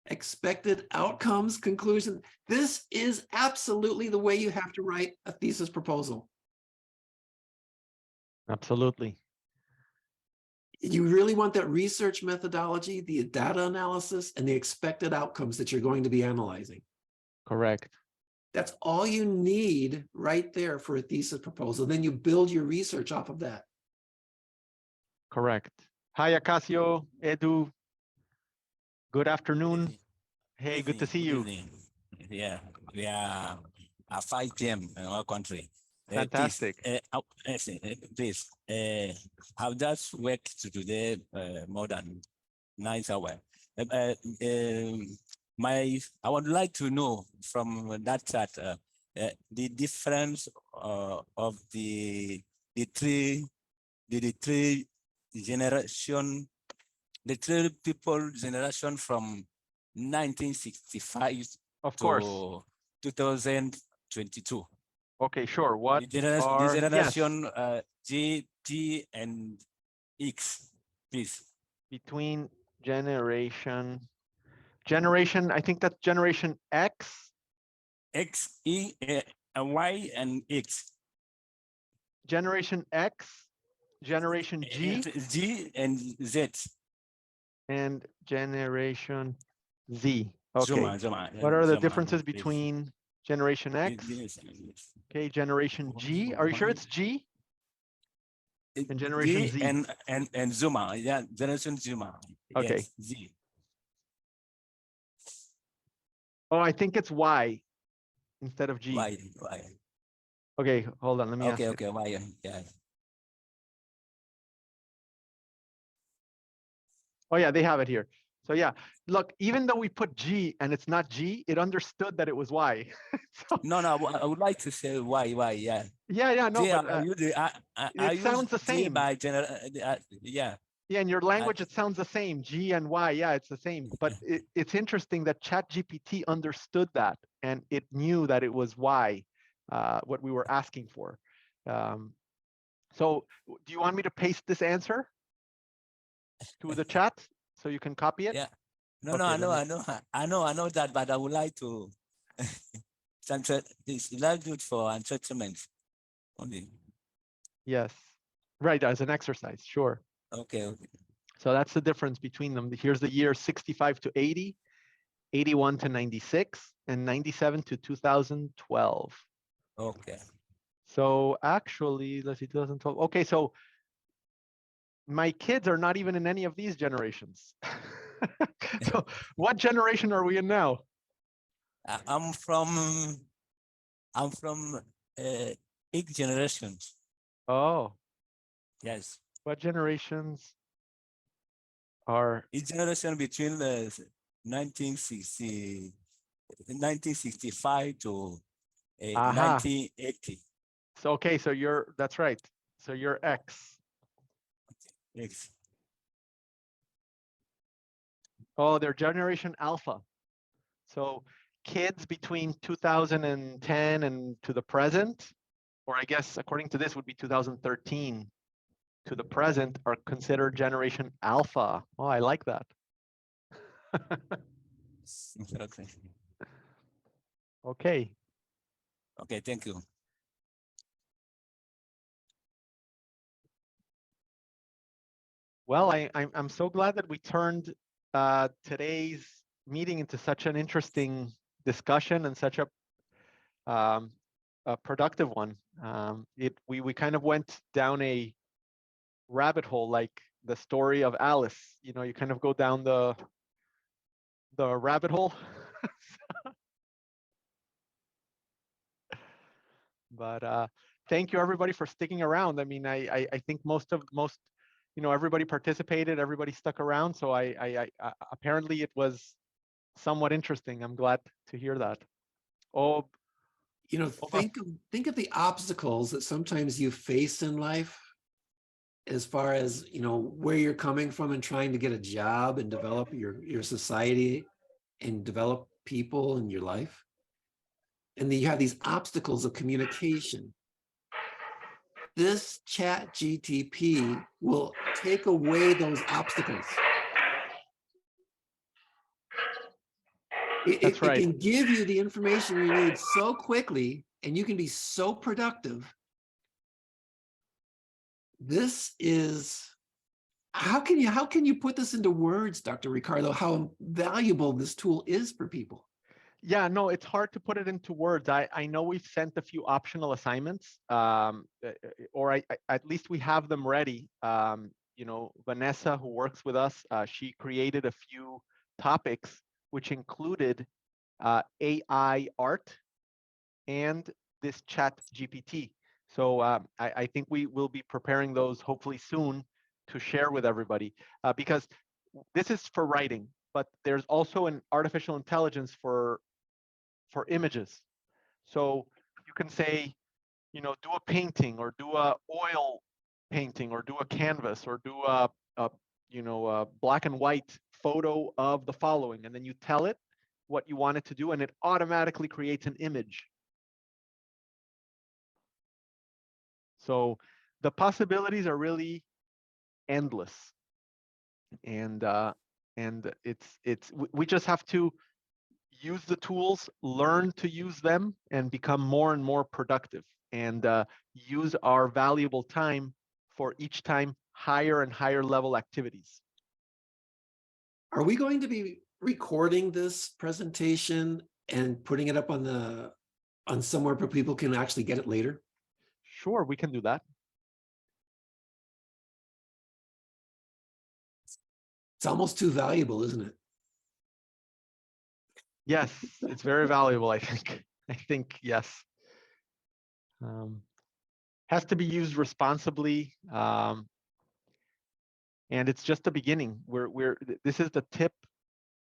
Expected outcomes, conclusion. This is absolutely the way you have to write a thesis proposal.
Absolutely.
You really want that research methodology, the data analysis, and the expected outcomes that you're going to be analyzing.
Correct.
That's all you need right there for a thesis proposal. Then you build your research off of that.
Correct. Hi, Acacio, Edu. Good afternoon. Hey, good to see you.
Yeah, we are at 5 p.m. in our country.
Fantastic.
Please, how does work today more than 9 hours? I would like to know from that chat the difference of the three generation, the three people generation from 1965
Of course.
to 2022.
Okay, sure. What
The
are
generation G, T, and X, please.
between generation, I think that's generation X,
X, E, Y, and X.
generation X, generation G,
G and Z.
and generation Z. Okay.
Zuma,
What are the
Zuma,
differences
please.
between generation X? Okay, generation G. Are you sure it's G? And generation
G
Z.
and Zuma, yeah, generation Zuma.
Okay.
Yes, Z.
Oh, I think it's Y instead of G.
Y.
Okay, hold on. Let me ask
Okay,
it.
okay, Y. Yeah.
Oh yeah, they have it here. So yeah, look, even though we put G and it's not G, it understood that it was Y. So,
No, I would like to say Y, yeah.
yeah, no,
G,
but
I
it sounds the
G
same.
by general, yeah.
Yeah, in your language, it sounds the same. G and Y, yeah, it's the same. But it's interesting that Chat GPT understood that and it knew that it was Y, what we were asking for. So do you want me to paste this answer to the chat so you can copy it?
Yeah. No,
Okay,
I know that, but I would like to it's not good for entertainment only.
Yes, right, as an exercise, sure.
Okay.
So that's the difference between them. Here's the year 65 to 80, 81 to 96, and 97 to 2012.
Okay.
So actually, let's see, 2012. Okay, so my kids are not even in any of these generations. So what generation are we in now?
I'm from 8 generations.
Oh,
Yes.
what generations are?
Each generation between the 1965 to
Aha.
1980.
So okay, so that's right. So you're X.
Yes.
Oh, they're generation Alpha. So kids between 2010 and to the present, or I guess according to this would be 2013 to the present, are considered generation Alpha. Oh, I like that. Okay.
Okay, thank you.
Well, I'm so glad that we turned today's meeting into such an interesting discussion and such a productive one. We kind of went down a rabbit hole, like the story of Alice. You know, you kind of go down the rabbit hole. But thank you everybody for sticking around. I mean, I think most everybody participated, everybody stuck around. So I apparently it was somewhat interesting. I'm glad to hear that. Oh,
think of the obstacles that sometimes you face in life, as far as where you're coming from and trying to get a job and develop your society and develop people in your life. And then you have these obstacles of communication. This Chat GPT will take away those obstacles. It can give you the information you need so quickly, and you can be so productive. This is, how can you put this into words, Dr. Ricardo, how valuable this tool is for people?
Yeah, no, it's hard to put it into words. I know we've sent a few optional assignments, or at least we have them ready. Vanessa, who works with us, she created a few topics which included AI art and this Chat GPT.
So I think we will be preparing those hopefully soon to share with everybody, because this is for writing, but there's also an artificial intelligence for images. So you can say, you know, do a painting or do a oil painting or do a canvas or do a you know, a black and white photo of the following, and then you tell it what you want it to do, and it automatically creates an image. So the possibilities are really endless, and we just have to use the tools, learn to use them, and become more and more productive, and use our valuable time for each time higher and higher level activities.
Are we going to be recording this presentation and putting it up on somewhere where people can actually get it later?
Sure, we can do that.
It's almost too valuable, isn't it?
Yes, it's very valuable, I think. I think, yes. Has to be used responsibly. And it's just the beginning. This is the tip.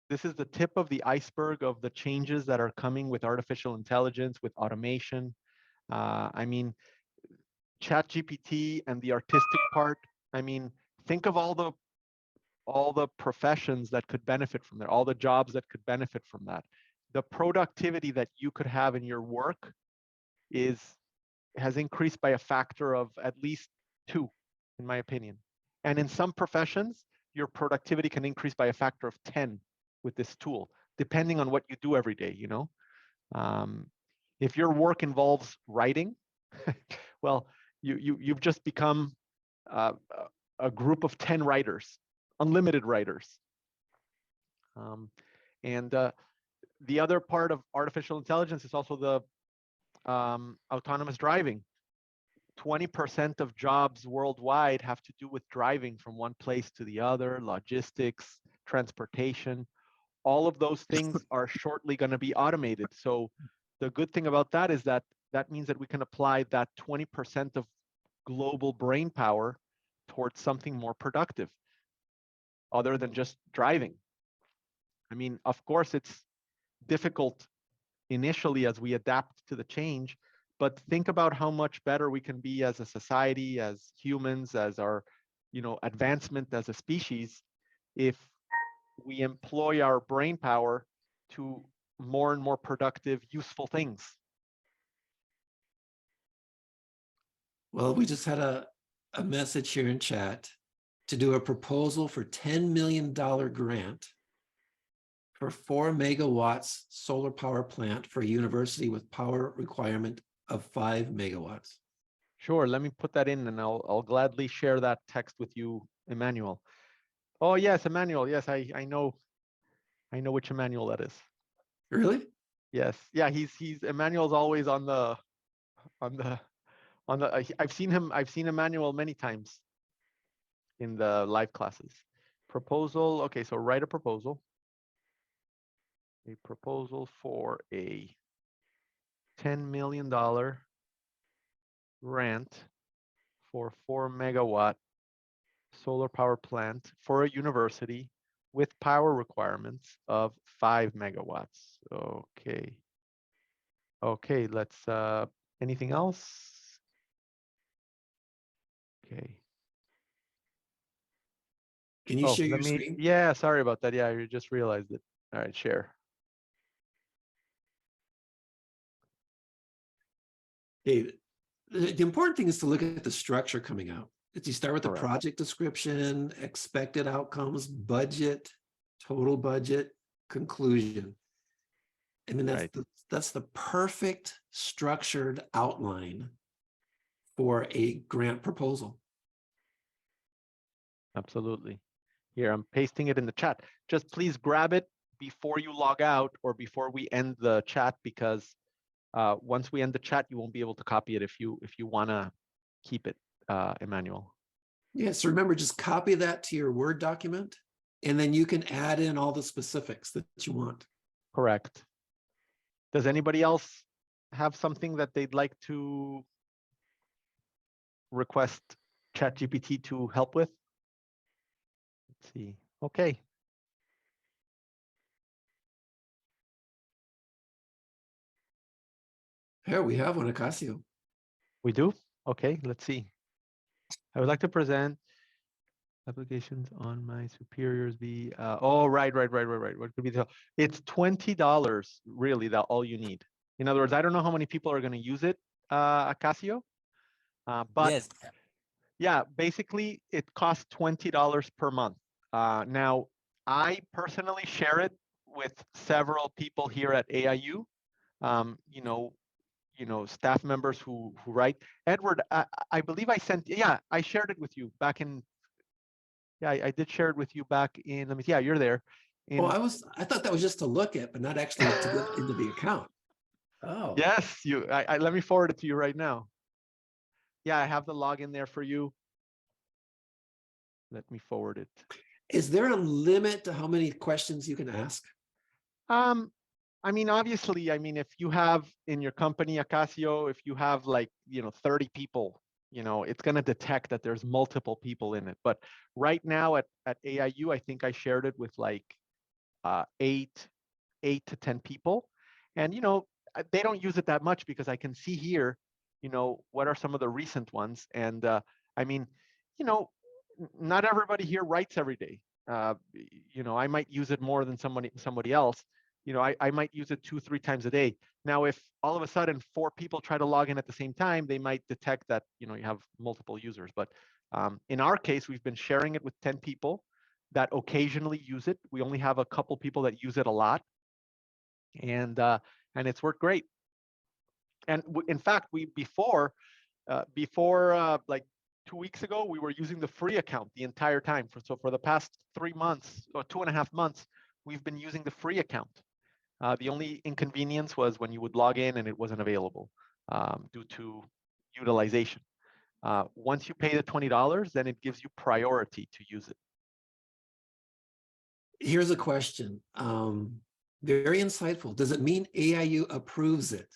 This is the tip of the iceberg of the changes that are coming with artificial intelligence, with automation. I mean, Chat GPT and the artistic part. I mean, think of all the professions that could benefit from that, all the jobs that could benefit from that. The productivity that you could have in your work has increased by a factor of at least 2, in my opinion. And in some professions, your productivity can increase by a factor of 10 with this tool, depending on what you do every day, you know? If your work involves writing, well, you've just become a group of 10 writers, unlimited writers. And the other part of artificial intelligence is also the autonomous driving. 20% of jobs worldwide have to do with driving from one place to the other, logistics, transportation. All of those things are shortly going to be automated. So the good thing about that is that means that we can apply that 20% of global brain power towards something more productive, other than just driving. I mean, of course, it's difficult initially as we adapt to the change, but think about how much better we can be as a society, as humans, as our, you know, advancement as a species, if we employ our brain power to more and more productive, useful things.
Well, we just had a message here in chat to do a proposal for $10 million grant for 4 megawatts solar power plant for a university with power requirement of 5 megawatts.
Sure, let me put that in, and I'll gladly share that text with you, Emmanuel. Oh yes, Emmanuel. Yes, I know which Emmanuel that is.
Really?
Yes, yeah. Emmanuel's always on the. I've seen Emmanuel many times in the live classes. Proposal. Okay, so write a proposal. A proposal for a $10 million grant for 4 megawatt solar power plant for a university with power requirements of 5 megawatts. Okay. Okay, let's, anything else? Okay.
Can you share your screen?
Yeah, sorry about that. Yeah, you just realized it. All right, share.
Okay. The important thing is to look at the structure coming out. You start with the
Correct.
project description, expected outcomes, budget, total budget, conclusion. I mean, that's the perfect structured outline for a grant proposal.
Absolutely. Here, I'm pasting it in the chat. Just please grab it before you log out or before we end the chat, because once we end the chat, you won't be able to copy it if you want to keep it, Emmanuel.
Yes, so remember, just copy that to your Word document, and then you can add in all the specifics that you want.
Correct. Does anybody else have something that they'd like to request Chat GPT to help with? Let's see. Okay.
Here we have one, Acacio.
We do? Okay, let's see. I would like to present applications on my superiors be oh right. What could be the it's $20 really that all you need. In other words, I don't know how many people are going to use it, Acacio, but
Yes.
yeah, basically it costs $20 per month. Now I personally share it with several people here at AIU. Staff members who write. Edward, I believe I sent, yeah, I shared it with you back in, yeah, I did share it with you back in, let me see, yeah, you're there.
Oh, I thought that was just to look at, but not actually to get into the account. Oh.
Yes, let me forward it to you right now. Yeah, I have the login there for you. Let me forward it.
Is there a limit to how many questions you can ask?
I mean, obviously, I mean, if you have in your company, Acacio, if you have like, 30 people, it's going to detect that there's multiple people in it. But right now at AIU, I think I shared it with like 8 to 10 people. And, they don't use it that much because I can see here, what are some of the recent ones. And I mean, not everybody here writes every day. I might use it more than somebody else. I might use it 2-3 times a day. Now, if all of a sudden 4 people try to log in at the same time, they might detect that, you have multiple users. But in our case, we've been sharing it with 10 people that occasionally use it. We only have a couple people that use it a lot. And it's worked great. And in fact, before like 2 weeks ago, we were using the free account the entire time. So for the past 3 months or 2.5 months, we've been using the free account. The only inconvenience was when you would log in and it wasn't available due to utilization. Once you pay the $20, then it gives you priority to use it.
Here's a question. Very insightful. Does it mean AIU approves it?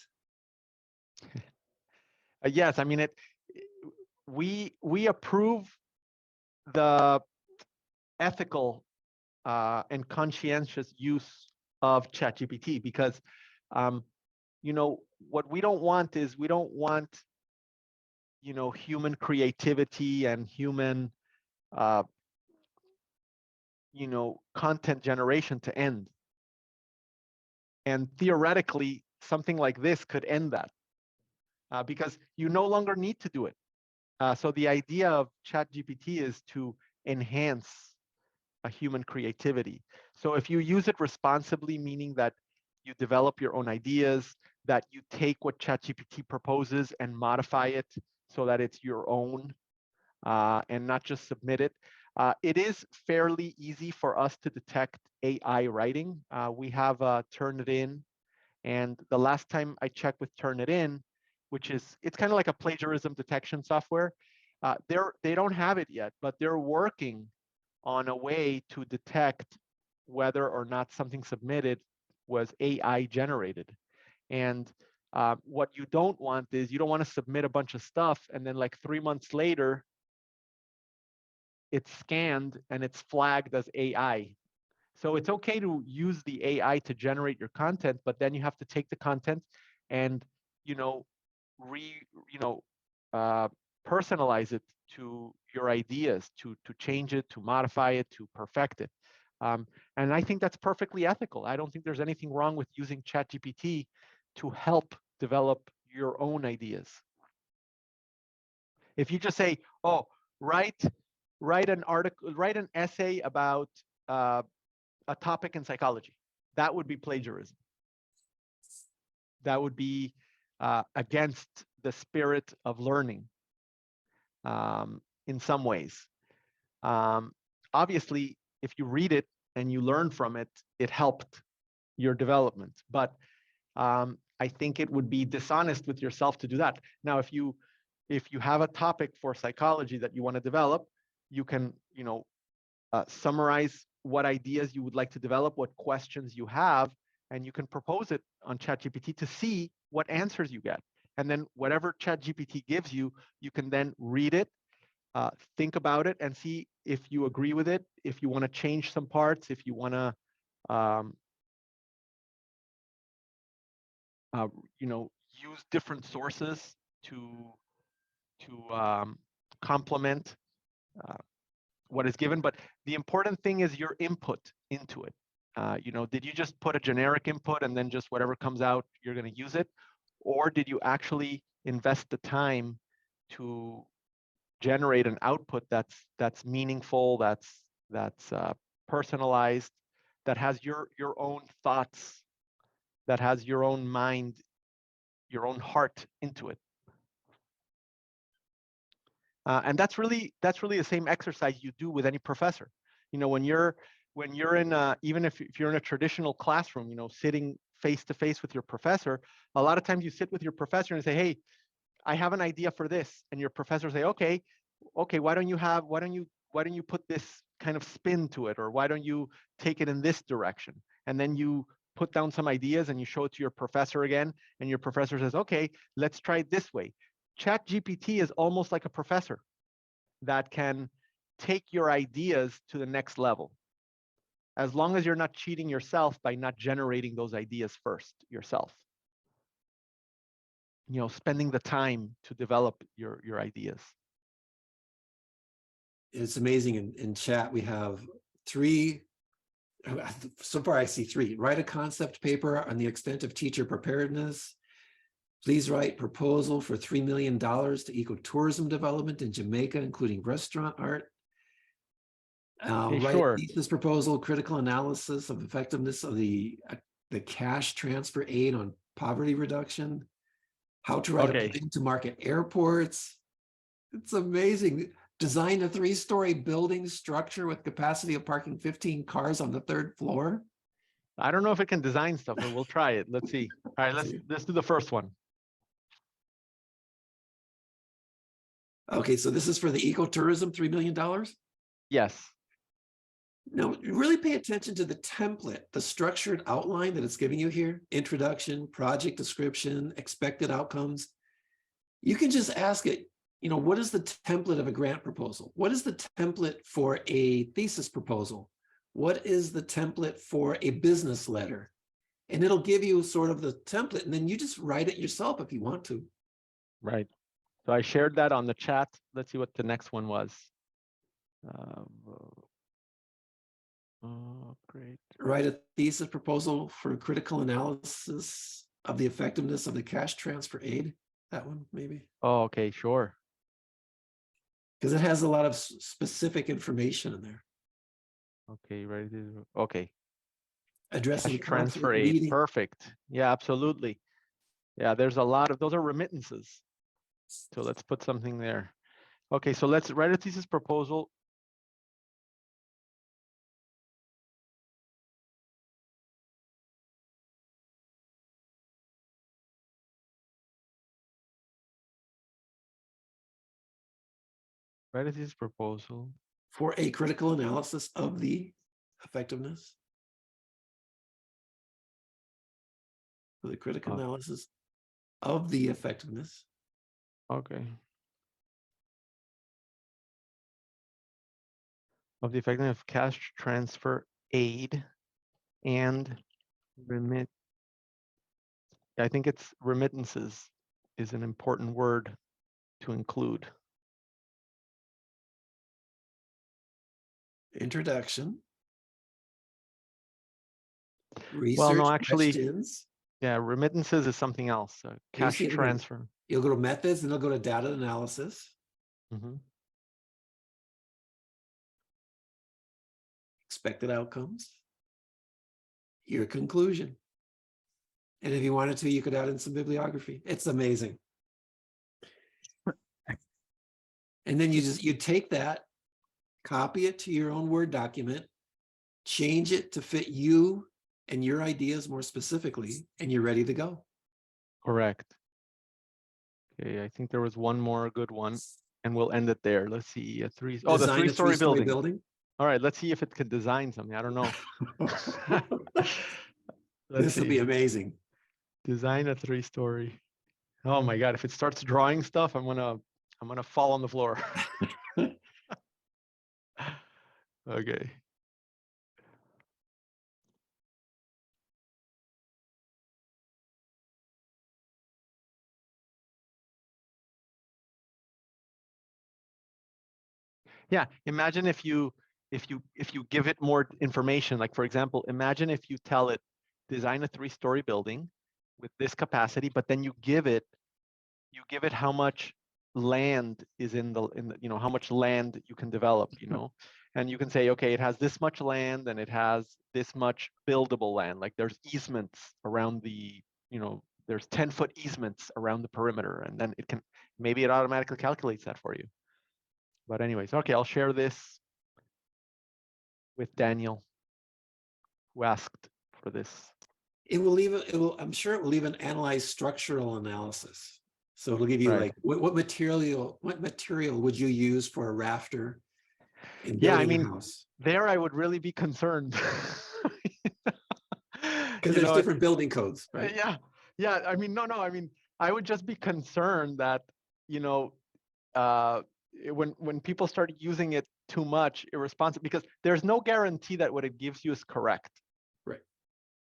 Yes, I mean we approve the ethical and conscientious use of Chat GPT because what we don't want is we don't want human creativity and human content generation to end. And theoretically, something like this could end that because you no longer need to do it. So the idea of Chat GPT is to enhance a human creativity. So if you use it responsibly, meaning that you develop your own ideas, that you take what Chat GPT proposes and modify it so that it's your own and not just submit it. It is fairly easy for us to detect AI writing. We have Turnitin, and the last time I checked with Turnitin, it's kind of like a plagiarism detection software. They don't have it yet, but they're working on a way to detect whether or not something submitted was AI generated. And what you don't want is you don't want to submit a bunch of stuff and then like 3 months later, it's scanned and it's flagged as AI. So it's okay to use the AI to generate your content, but then you have to take the content and personalize it to your ideas, to change it, to modify it, to perfect it. And I think that's perfectly ethical. I don't think there's anything wrong with using ChatGPT to help develop your own ideas. If you just say, "Oh, write an article, write an essay about a topic in psychology," that would be plagiarism. That would be against the spirit of learning in some ways. Obviously, if you read it and you learn from it, it helped your development. But I think it would be dishonest with yourself to do that. Now, if you have a topic for psychology that you want to develop, you can summarize what ideas you would like to develop, what questions you have, and you can propose it on ChatGPT to see what answers you get. and then whatever Chat GPT gives you, you can then read it, think about it, and see if you agree with it, if you want to change some parts, if you want to, use different sources to complement what is given. But the important thing is your input into it. Did you just put a generic input and then just whatever comes out, you're going to use it? Or did you actually invest the time to generate an output that's meaningful, that's personalized, that has your own thoughts, that has your own mind, your own heart into it? And that's really the same exercise you do with any professor. When you're in even if you're in a traditional classroom, sitting face to face with your professor, a lot of times you sit with your professor and say, hey, I have an idea for this, and your professor say, okay, why don't you put this kind of spin to it, or why don't you take it in this direction? And then you put down some ideas and you show it to your professor again, and your professor says, okay, let's try it this way. Chat GPT is almost like a professor that can take your ideas to the next level, as long as you're not cheating yourself by not generating those ideas first yourself. Spending the time to develop your ideas.
It's amazing. In chat, we have 3. So far, I see 3. Write a concept paper on the extent of teacher preparedness. Please write proposal for $3 million to ecotourism development in Jamaica, including restaurant art. Write a thesis proposal, critical analysis of effectiveness of the cash transfer aid on poverty reduction. How to write a plan to market airports. It's amazing. Design a 3-story building structure with capacity of parking 15 cars on the 3rd floor.
I don't know if it can design stuff, but we'll try it. Let's see. All right, let's do the first one.
Okay, so this is for the ecotourism, $3 million?
Yes.
Now, really pay attention to the template, the structured outline that it's giving you here. Introduction, project description, expected outcomes. You can just ask it, what is the template of a grant proposal? What is the template for a thesis proposal? What is the template for a business letter? And it'll give you sort of the template, and then you just write it yourself if you want to.
Right. So I shared that on the chat. Let's see what the next one was. Great.
Write a thesis proposal for critical analysis of the effectiveness of the cash transfer aid. That one, maybe.
Oh, okay, sure.
Because it has a lot of specific information in there.
Okay, right. Okay.
Addressing
cash transfer aid. Perfect. Yeah, absolutely. Yeah, there's a lot of those are remittances. So let's put something there. Okay, so let's write a thesis proposal. Write a thesis proposal
for a critical analysis of the effectiveness. For the critical analysis of the effectiveness.
Okay. Of the effectiveness of cash transfer aid and remit. I think it's remittances is an important word to include.
Introduction. Research
well, no, actually,
questions.
Yeah, remittances is something else. Cash transfer.
You'll go to methods and they'll go to data analysis.
Mm-hmm.
Expected outcomes. Your conclusion. And if you wanted to, you could add in some bibliography. It's amazing. And then you take that, copy it to your own Word document, change it to fit you and your ideas more specifically, and you're ready to go.
Correct. Okay, I think there was one more good one, and we'll end it there. Let's see, the three-story building. All right, let's see if it can design something. I don't know.
This will be amazing.
Design a 3-story. Oh my God, if it starts drawing stuff, I'm gonna fall on the floor. Okay. Yeah, imagine if you give it more information, like for example, imagine if you tell it design a 3-story building with this capacity, but then you give it how much land is in the how much land you can develop, and you can say, okay, it has this much land and it has this much buildable land, like there's easements around the, there's 10-foot easements around the perimeter, and then maybe it automatically calculates that for you. But anyways, okay, I'll share this with Daniel, who asked for this.
I'm sure it will even analyze structural analysis. So it'll give you
Right.
like, what material would you use for a rafter in
Yeah, I
building a
mean,
house?
there I would really be concerned.
Because there's different building codes, right?
Yeah. I mean, no. I mean, I would just be concerned that, when people start using it too much, irresponsible, because there's no guarantee that what it gives you is correct.
Right.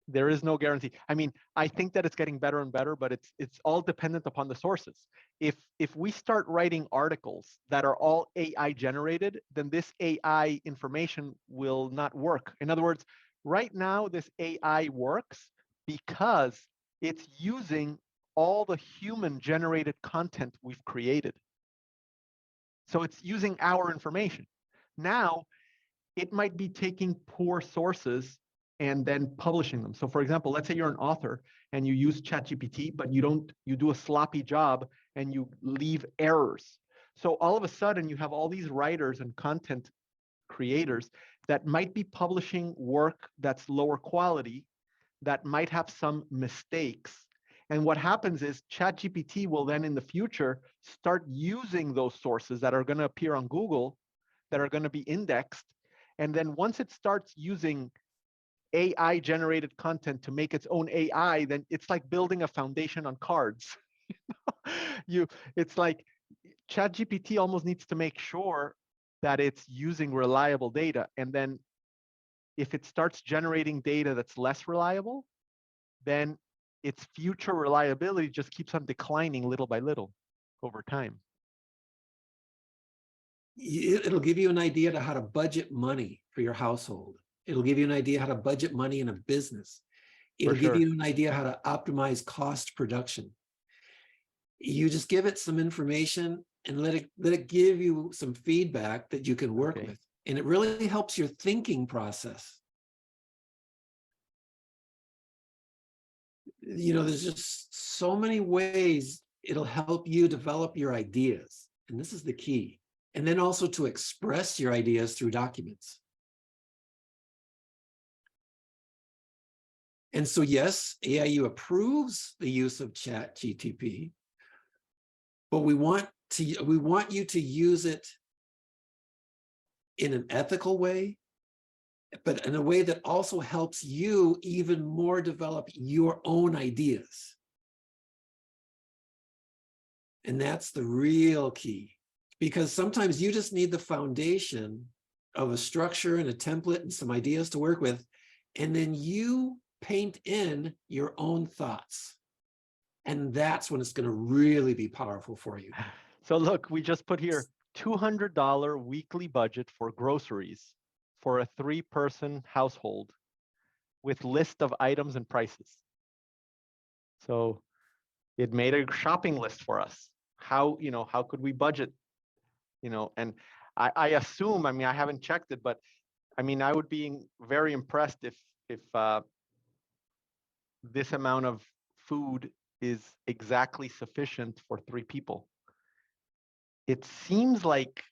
There is no guarantee. I mean, I think that it's getting better and better, but it's all dependent upon the sources. If we start writing articles that are all AI generated, then this AI information will not work. In other words, right now this AI works because it's using all the human generated content we've created. So it's using our information. Now, it might be taking poor sources and then publishing them. So for example, let's say you're an author and you use Chat GPT, but you do a sloppy job and you leave errors. So all of a sudden you have all these writers and content creators that might be publishing work that's lower quality, that might have some mistakes. And what happens is Chat GPT will then in the future start using those sources that are going to appear on Google, that are going to be indexed. And then once it starts using AI generated content to make its own AI, then it's like building a foundation on cards. It's like Chat GPT almost needs to make sure that it's using reliable data. And then if it starts generating data that's less reliable, then its future reliability just keeps on declining little by little over time.
It'll give you an idea to how to budget money for your household. It'll give you an idea how to budget money in a business. It'll give you an idea how to optimize cost production. You just give it some information and let it give you some feedback that you can work with. And it really helps your thinking process. There's just so many ways it'll help you develop your ideas. And this is the key. And then also to express your ideas through documents. And so, yes, AIU approves the use of Chat GPT, but we want you to use it in an ethical way, but in a way that also helps you even more develop your own ideas. And that's the real key, because sometimes you just need the foundation of a structure and a template and some ideas to work with, and then you paint in your own thoughts. And that's when it's going to really be powerful for you.
So look, we just put here $200 weekly budget for groceries for a 3-person household with list of items and prices. So it made a shopping list for us. How could we budget? And I assume, I mean, I haven't checked it, but I mean, I would be very impressed if this amount of food is exactly sufficient for 3 people. It seems like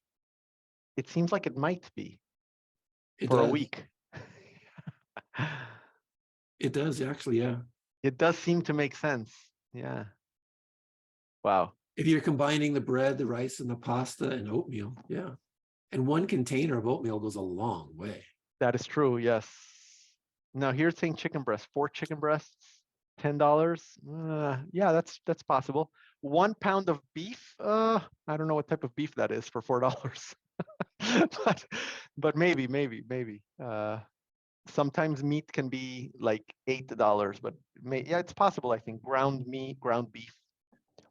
it might be for a week.
It does actually, yeah.
It does seem to make sense. Yeah. Wow.
If you're combining the bread, the rice, and the pasta and oatmeal, yeah. And 1 container of oatmeal goes a long way.
That is true, yes. Now here's saying chicken breast, 4 chicken breasts, $10. Yeah, that's possible. 1 pound of beef. I don't know what type of beef that is for $4. but maybe. Sometimes meat can be like $8, but yeah, it's possible. I think ground meat, ground beef.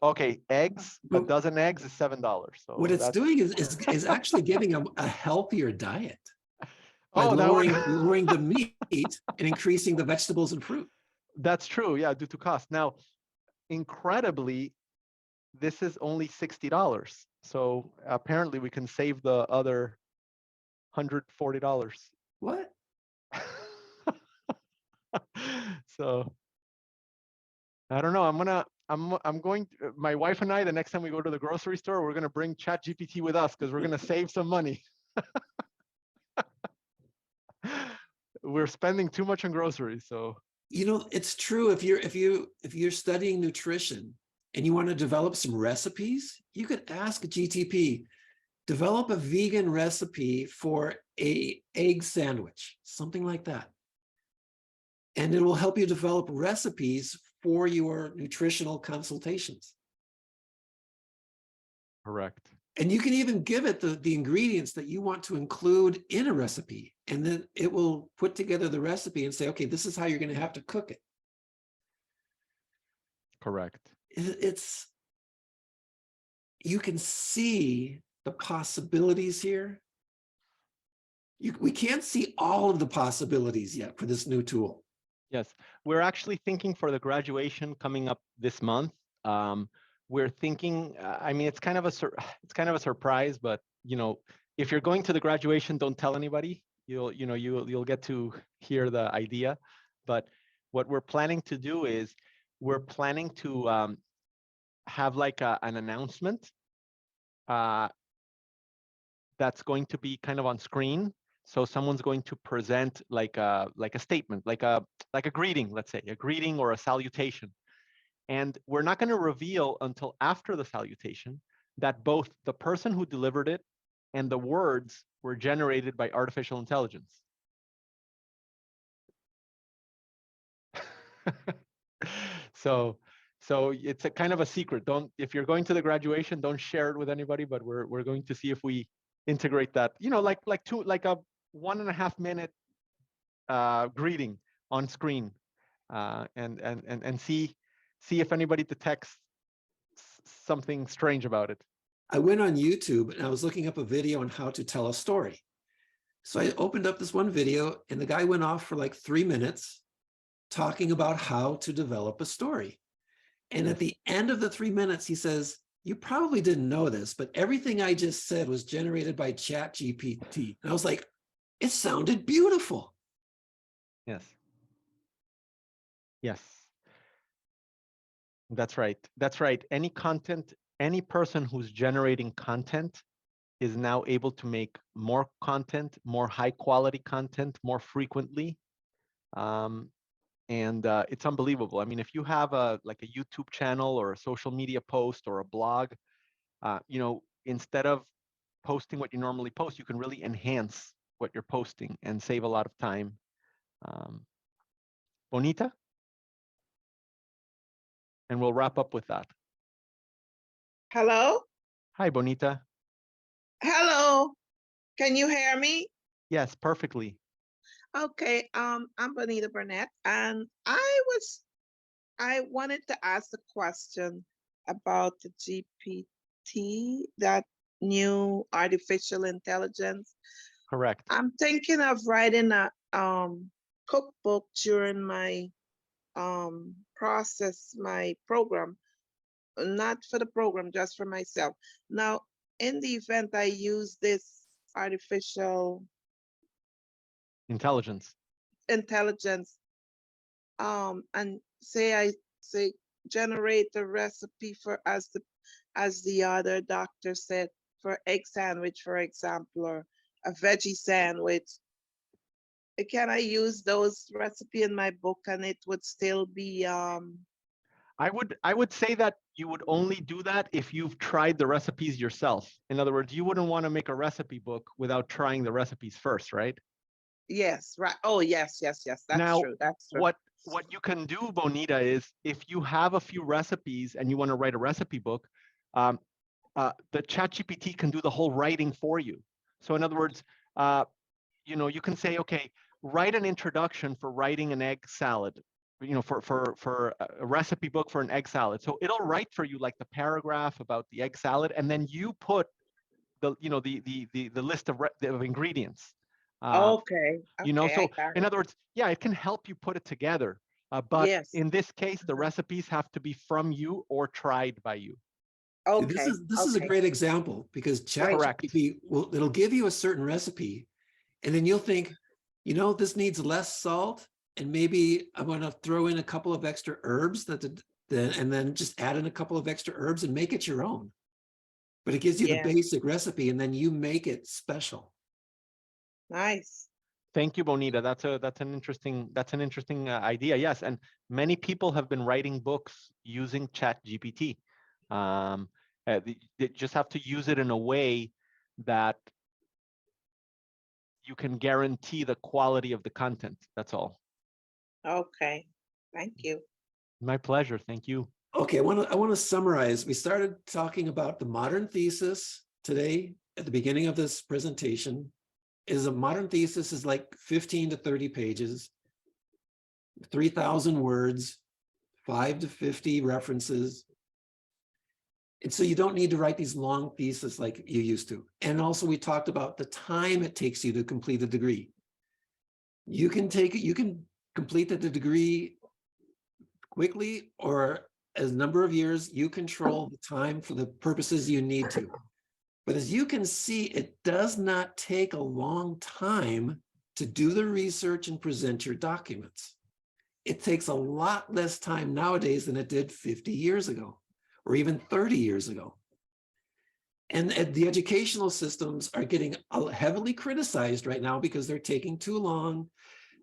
Okay, eggs. A
But
dozen eggs is $7. So
what it's
that's,
doing is actually giving them a healthier diet by
oh, that would,
lowering the meat and increasing the vegetables and fruit.
that's true. Yeah, due to cost. Now, incredibly, this is only $60. So apparently we can save the other $140.
What?
So I don't know. I'm going, my wife and I, the next time we go to the grocery store, we're going to bring Chat GPT with us because we're going to save some money. We're spending too much on groceries. So,
You know, it's true. If you're studying nutrition and you want to develop some recipes, you could ask GTP, develop a vegan recipe for a egg sandwich, something like that. And it will help you develop recipes for your nutritional consultations.
correct.
And you can even give it the ingredients that you want to include in a recipe. And then it will put together the recipe and say, okay, this is how you're going to have to cook it.
Correct.
It's, you can see the possibilities here. We can't see all of the possibilities yet for this new tool.
Yes, we're actually thinking for the graduation coming up this month. We're thinking. I mean, it's kind of a surprise, but you know, if you're going to the graduation, don't tell anybody. You'll get to hear the idea. But what we're planning to do is we're planning to have like an announcement that's going to be kind of on screen. So someone's going to present like a statement, like a greeting, let's say a greeting or a salutation. And we're not going to reveal until after the salutation that both the person who delivered it and the words were generated by artificial intelligence. So it's a kind of a secret. If you're going to the graduation, don't share it with anybody, but we're going to see if we integrate that, you know, like a 1.5 minute greeting on screen, and see if anybody detects something strange about it.
I went on YouTube and I was looking up a video on how to tell a story. So I opened up this one video and the guy went off for like 3 minutes talking about how to develop a story. And at the end of the 3 minutes, he says, you probably didn't know this, but everything I just said was generated by Chat GPT. And I was like, it sounded beautiful.
Yes. Yes. That's right. That's right. Any content, any person who's generating content is now able to make more content, more high quality content, more frequently. And it's unbelievable. I mean, if you have like a YouTube channel or a social media post or a blog, you know, instead of posting what you normally post, you can really enhance what you're posting and save a lot of time. Bonita? And we'll wrap up with that.
Hello?
Hi, Bonita.
Hello. Can you hear me?
Yes, perfectly.
Okay, I'm Bonita Burnett, and I wanted to ask a question about the GPT, that new artificial intelligence.
Correct.
I'm thinking of writing a cookbook during my process, my program, not for the program, just for myself. Now, in the event I use this artificial
Intelligence.
And I say generate a recipe for, as the other doctor said, for egg sandwich, for example, or a veggie sandwich. Can I use those recipe in my book and it would still be
I would say that you would only do that if you've tried the recipes yourself. In other words, you wouldn't want to make a recipe book without trying the recipes first, right?
yes, right. Oh, yes. That's
Now,
true. That's true.
what you can do, Bonita, is if you have a few recipes and you want to write a recipe book, the Chat GPT can do the whole writing for you. So in other words, you know, you can say, okay, write an introduction for writing an egg salad, you know, for a recipe book for an egg salad. So it'll write for you like the paragraph about the egg salad, and then you put the, you know, the list of ingredients.
Okay.
You know,
Okay,
so
I got
in
it.
other words, yeah, it can help you put it together. But
Yes.
in this case, the
Mhm.
recipes have to be from you or tried by you.
Okay.
This is a
okay.
great example because Chat
Correct.
GPT will, it'll give you a certain recipe, and then you'll think, you know, this needs less salt, and maybe I'm going to throw in a couple of extra herbs and then just add in a couple of extra herbs and make it your own. But it gives you the
Yeah.
basic recipe, and then you make it special.
Nice.
Thank you, Bonita. That's an interesting idea. Yes, and many people have been writing books using Chat GPT. They just have to use it in a way that you can guarantee the quality of the content. That's all.
Okay. Thank you.
My pleasure. Thank you.
Okay, I want to summarize. We started talking about the modern thesis today at the beginning of this presentation. Is a modern thesis is like 15 to 30 pages, 3,000 words, 5 to 50 references. And so you don't need to write these long theses like you used to. And also we talked about the time it takes you to complete a degree. You can complete the degree quickly, or as a number of years, you control the time for the purposes you need to. But as you can see, it does not take a long time to do the research and present your documents. It takes a lot less time nowadays than it did 50 years ago, or even 30 years ago. And the educational systems are getting heavily criticized right now because they're taking too long.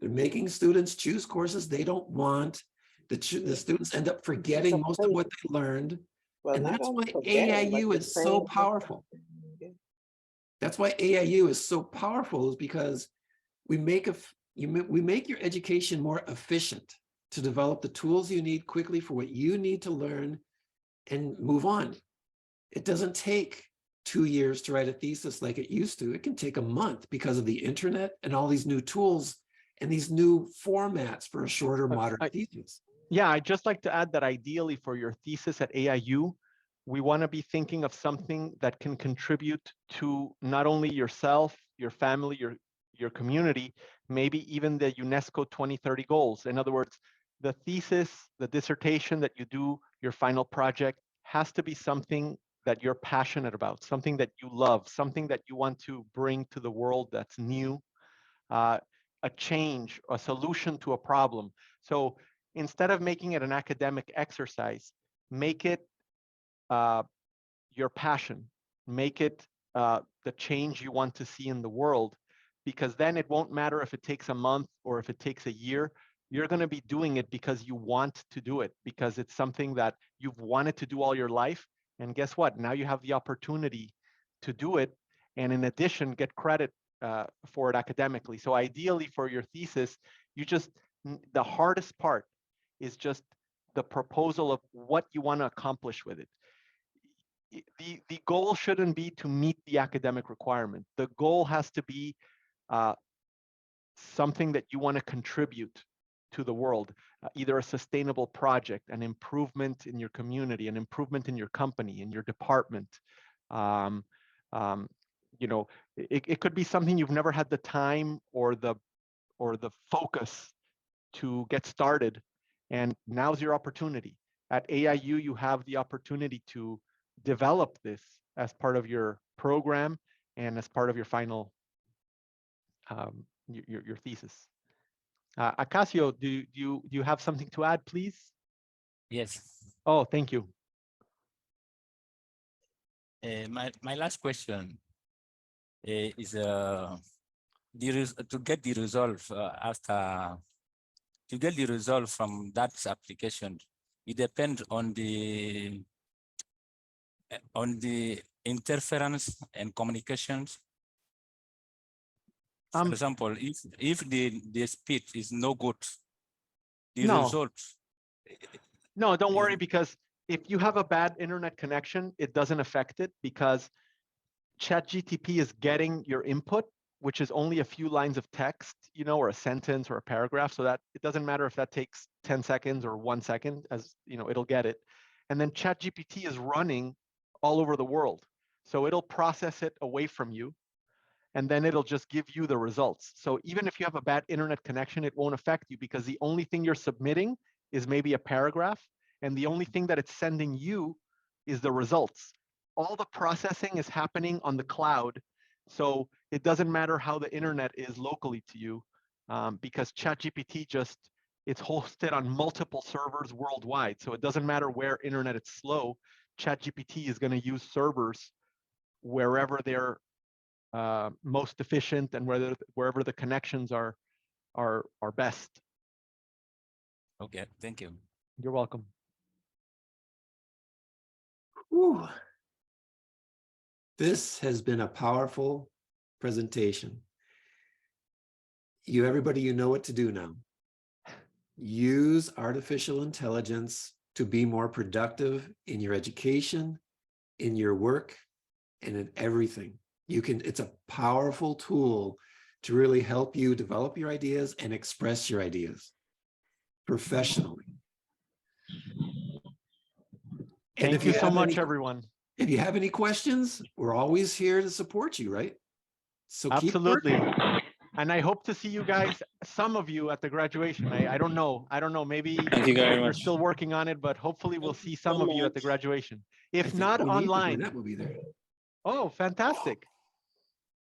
They're making students choose courses they don't want. The students end up forgetting most of what they learned.
Well,
And
not
that's why
only forgetting, but
AIU
the
is so
same-
powerful. That's why AIU is so powerful, is because we make your education more efficient to develop the tools you need quickly for what you need to learn and move on. It doesn't take 2 years to write a thesis like it used to. It can take a month because of the internet and all these new tools and these new formats for a shorter modern thesis.
Yeah, I'd just like to add that ideally for your thesis at AIU, we want to be thinking of something that can contribute to not only yourself, your family, your community, maybe even the UNESCO 2030 goals. In other words, the thesis, the dissertation that you do, your final project, has to be something that you're passionate about, something that you love, something that you want to bring to the world that's new, a change, a solution to a problem. So instead of making it an academic exercise, make it your passion, make it the change you want to see in the world, because then it won't matter if it takes a month or if it takes a year. You're going to be doing it because you want to do it, because it's something that you've wanted to do all your life. And guess what? Now you have the opportunity to do it. And in addition, get credit for it academically. So ideally for your thesis, the hardest part is just the proposal of what you want to accomplish with it. The goal shouldn't be to meet the academic requirement. The goal has to be something that you want to contribute to the world, either a sustainable project, an improvement in your community, an improvement in your company, in your department. You know, it could be something you've never had the time or the focus to get started, and now's your opportunity. At AIU, you have the opportunity to develop this as part of your program and as part of your final your thesis. Acacio, do you have something to add, please?
Yes.
Oh, thank you.
My last question is to get the result to get the result from that application. It depends on the interference and communications. For example, if the speed is no good,
No.
results.
No, don't worry,
Isn't-
because if you have a bad internet connection, it doesn't affect it because Chat GTP is getting your input, which is only a few lines of text, you know, or a sentence or a paragraph. So that it doesn't matter if that takes 10 seconds or 1 second, as you know, it'll get it. And then Chat GPT is running all over the world. So it'll process it away from you, and then it'll just give you the results. So even if you have a bad internet connection, it won't affect you because the only thing you're submitting is maybe a paragraph, and the only thing that it's sending you is the results. All the processing is happening on the cloud, so it doesn't matter how the internet is locally to you, because ChatGPT it's hosted on multiple servers worldwide, so it doesn't matter where internet is slow. ChatGPT is going to use servers wherever they're most efficient and wherever the connections are best.
Okay, thank you.
You're welcome.
Whew. This has been a powerful presentation. Everybody, you know what to do now. Use artificial intelligence to be more productive in your education, in your work, and in everything. It's a powerful tool to really help you develop your ideas and express your ideas professionally. And
Thank you so much, everyone.
If you have any questions, we're always here to support you, right? So
Absolutely.
keep working.
And I hope to see you guys, some of you at the graduation. I don't know. Maybe
Thank you very
you're
much.
still working on it, but hopefully we'll see some of you at the graduation.
I
If
think
not
Monique or
online.
Burnett will be there.
Oh, fantastic.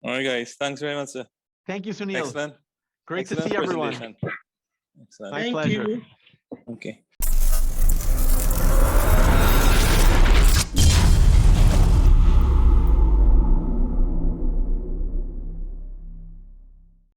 All right, guys. Thanks very much, sir.
Thank you, Sunil.
Excellent.
Great to
Excellent
see everyone.
presentation. Excellent.
My
Thank
pleasure.
you.
Okay.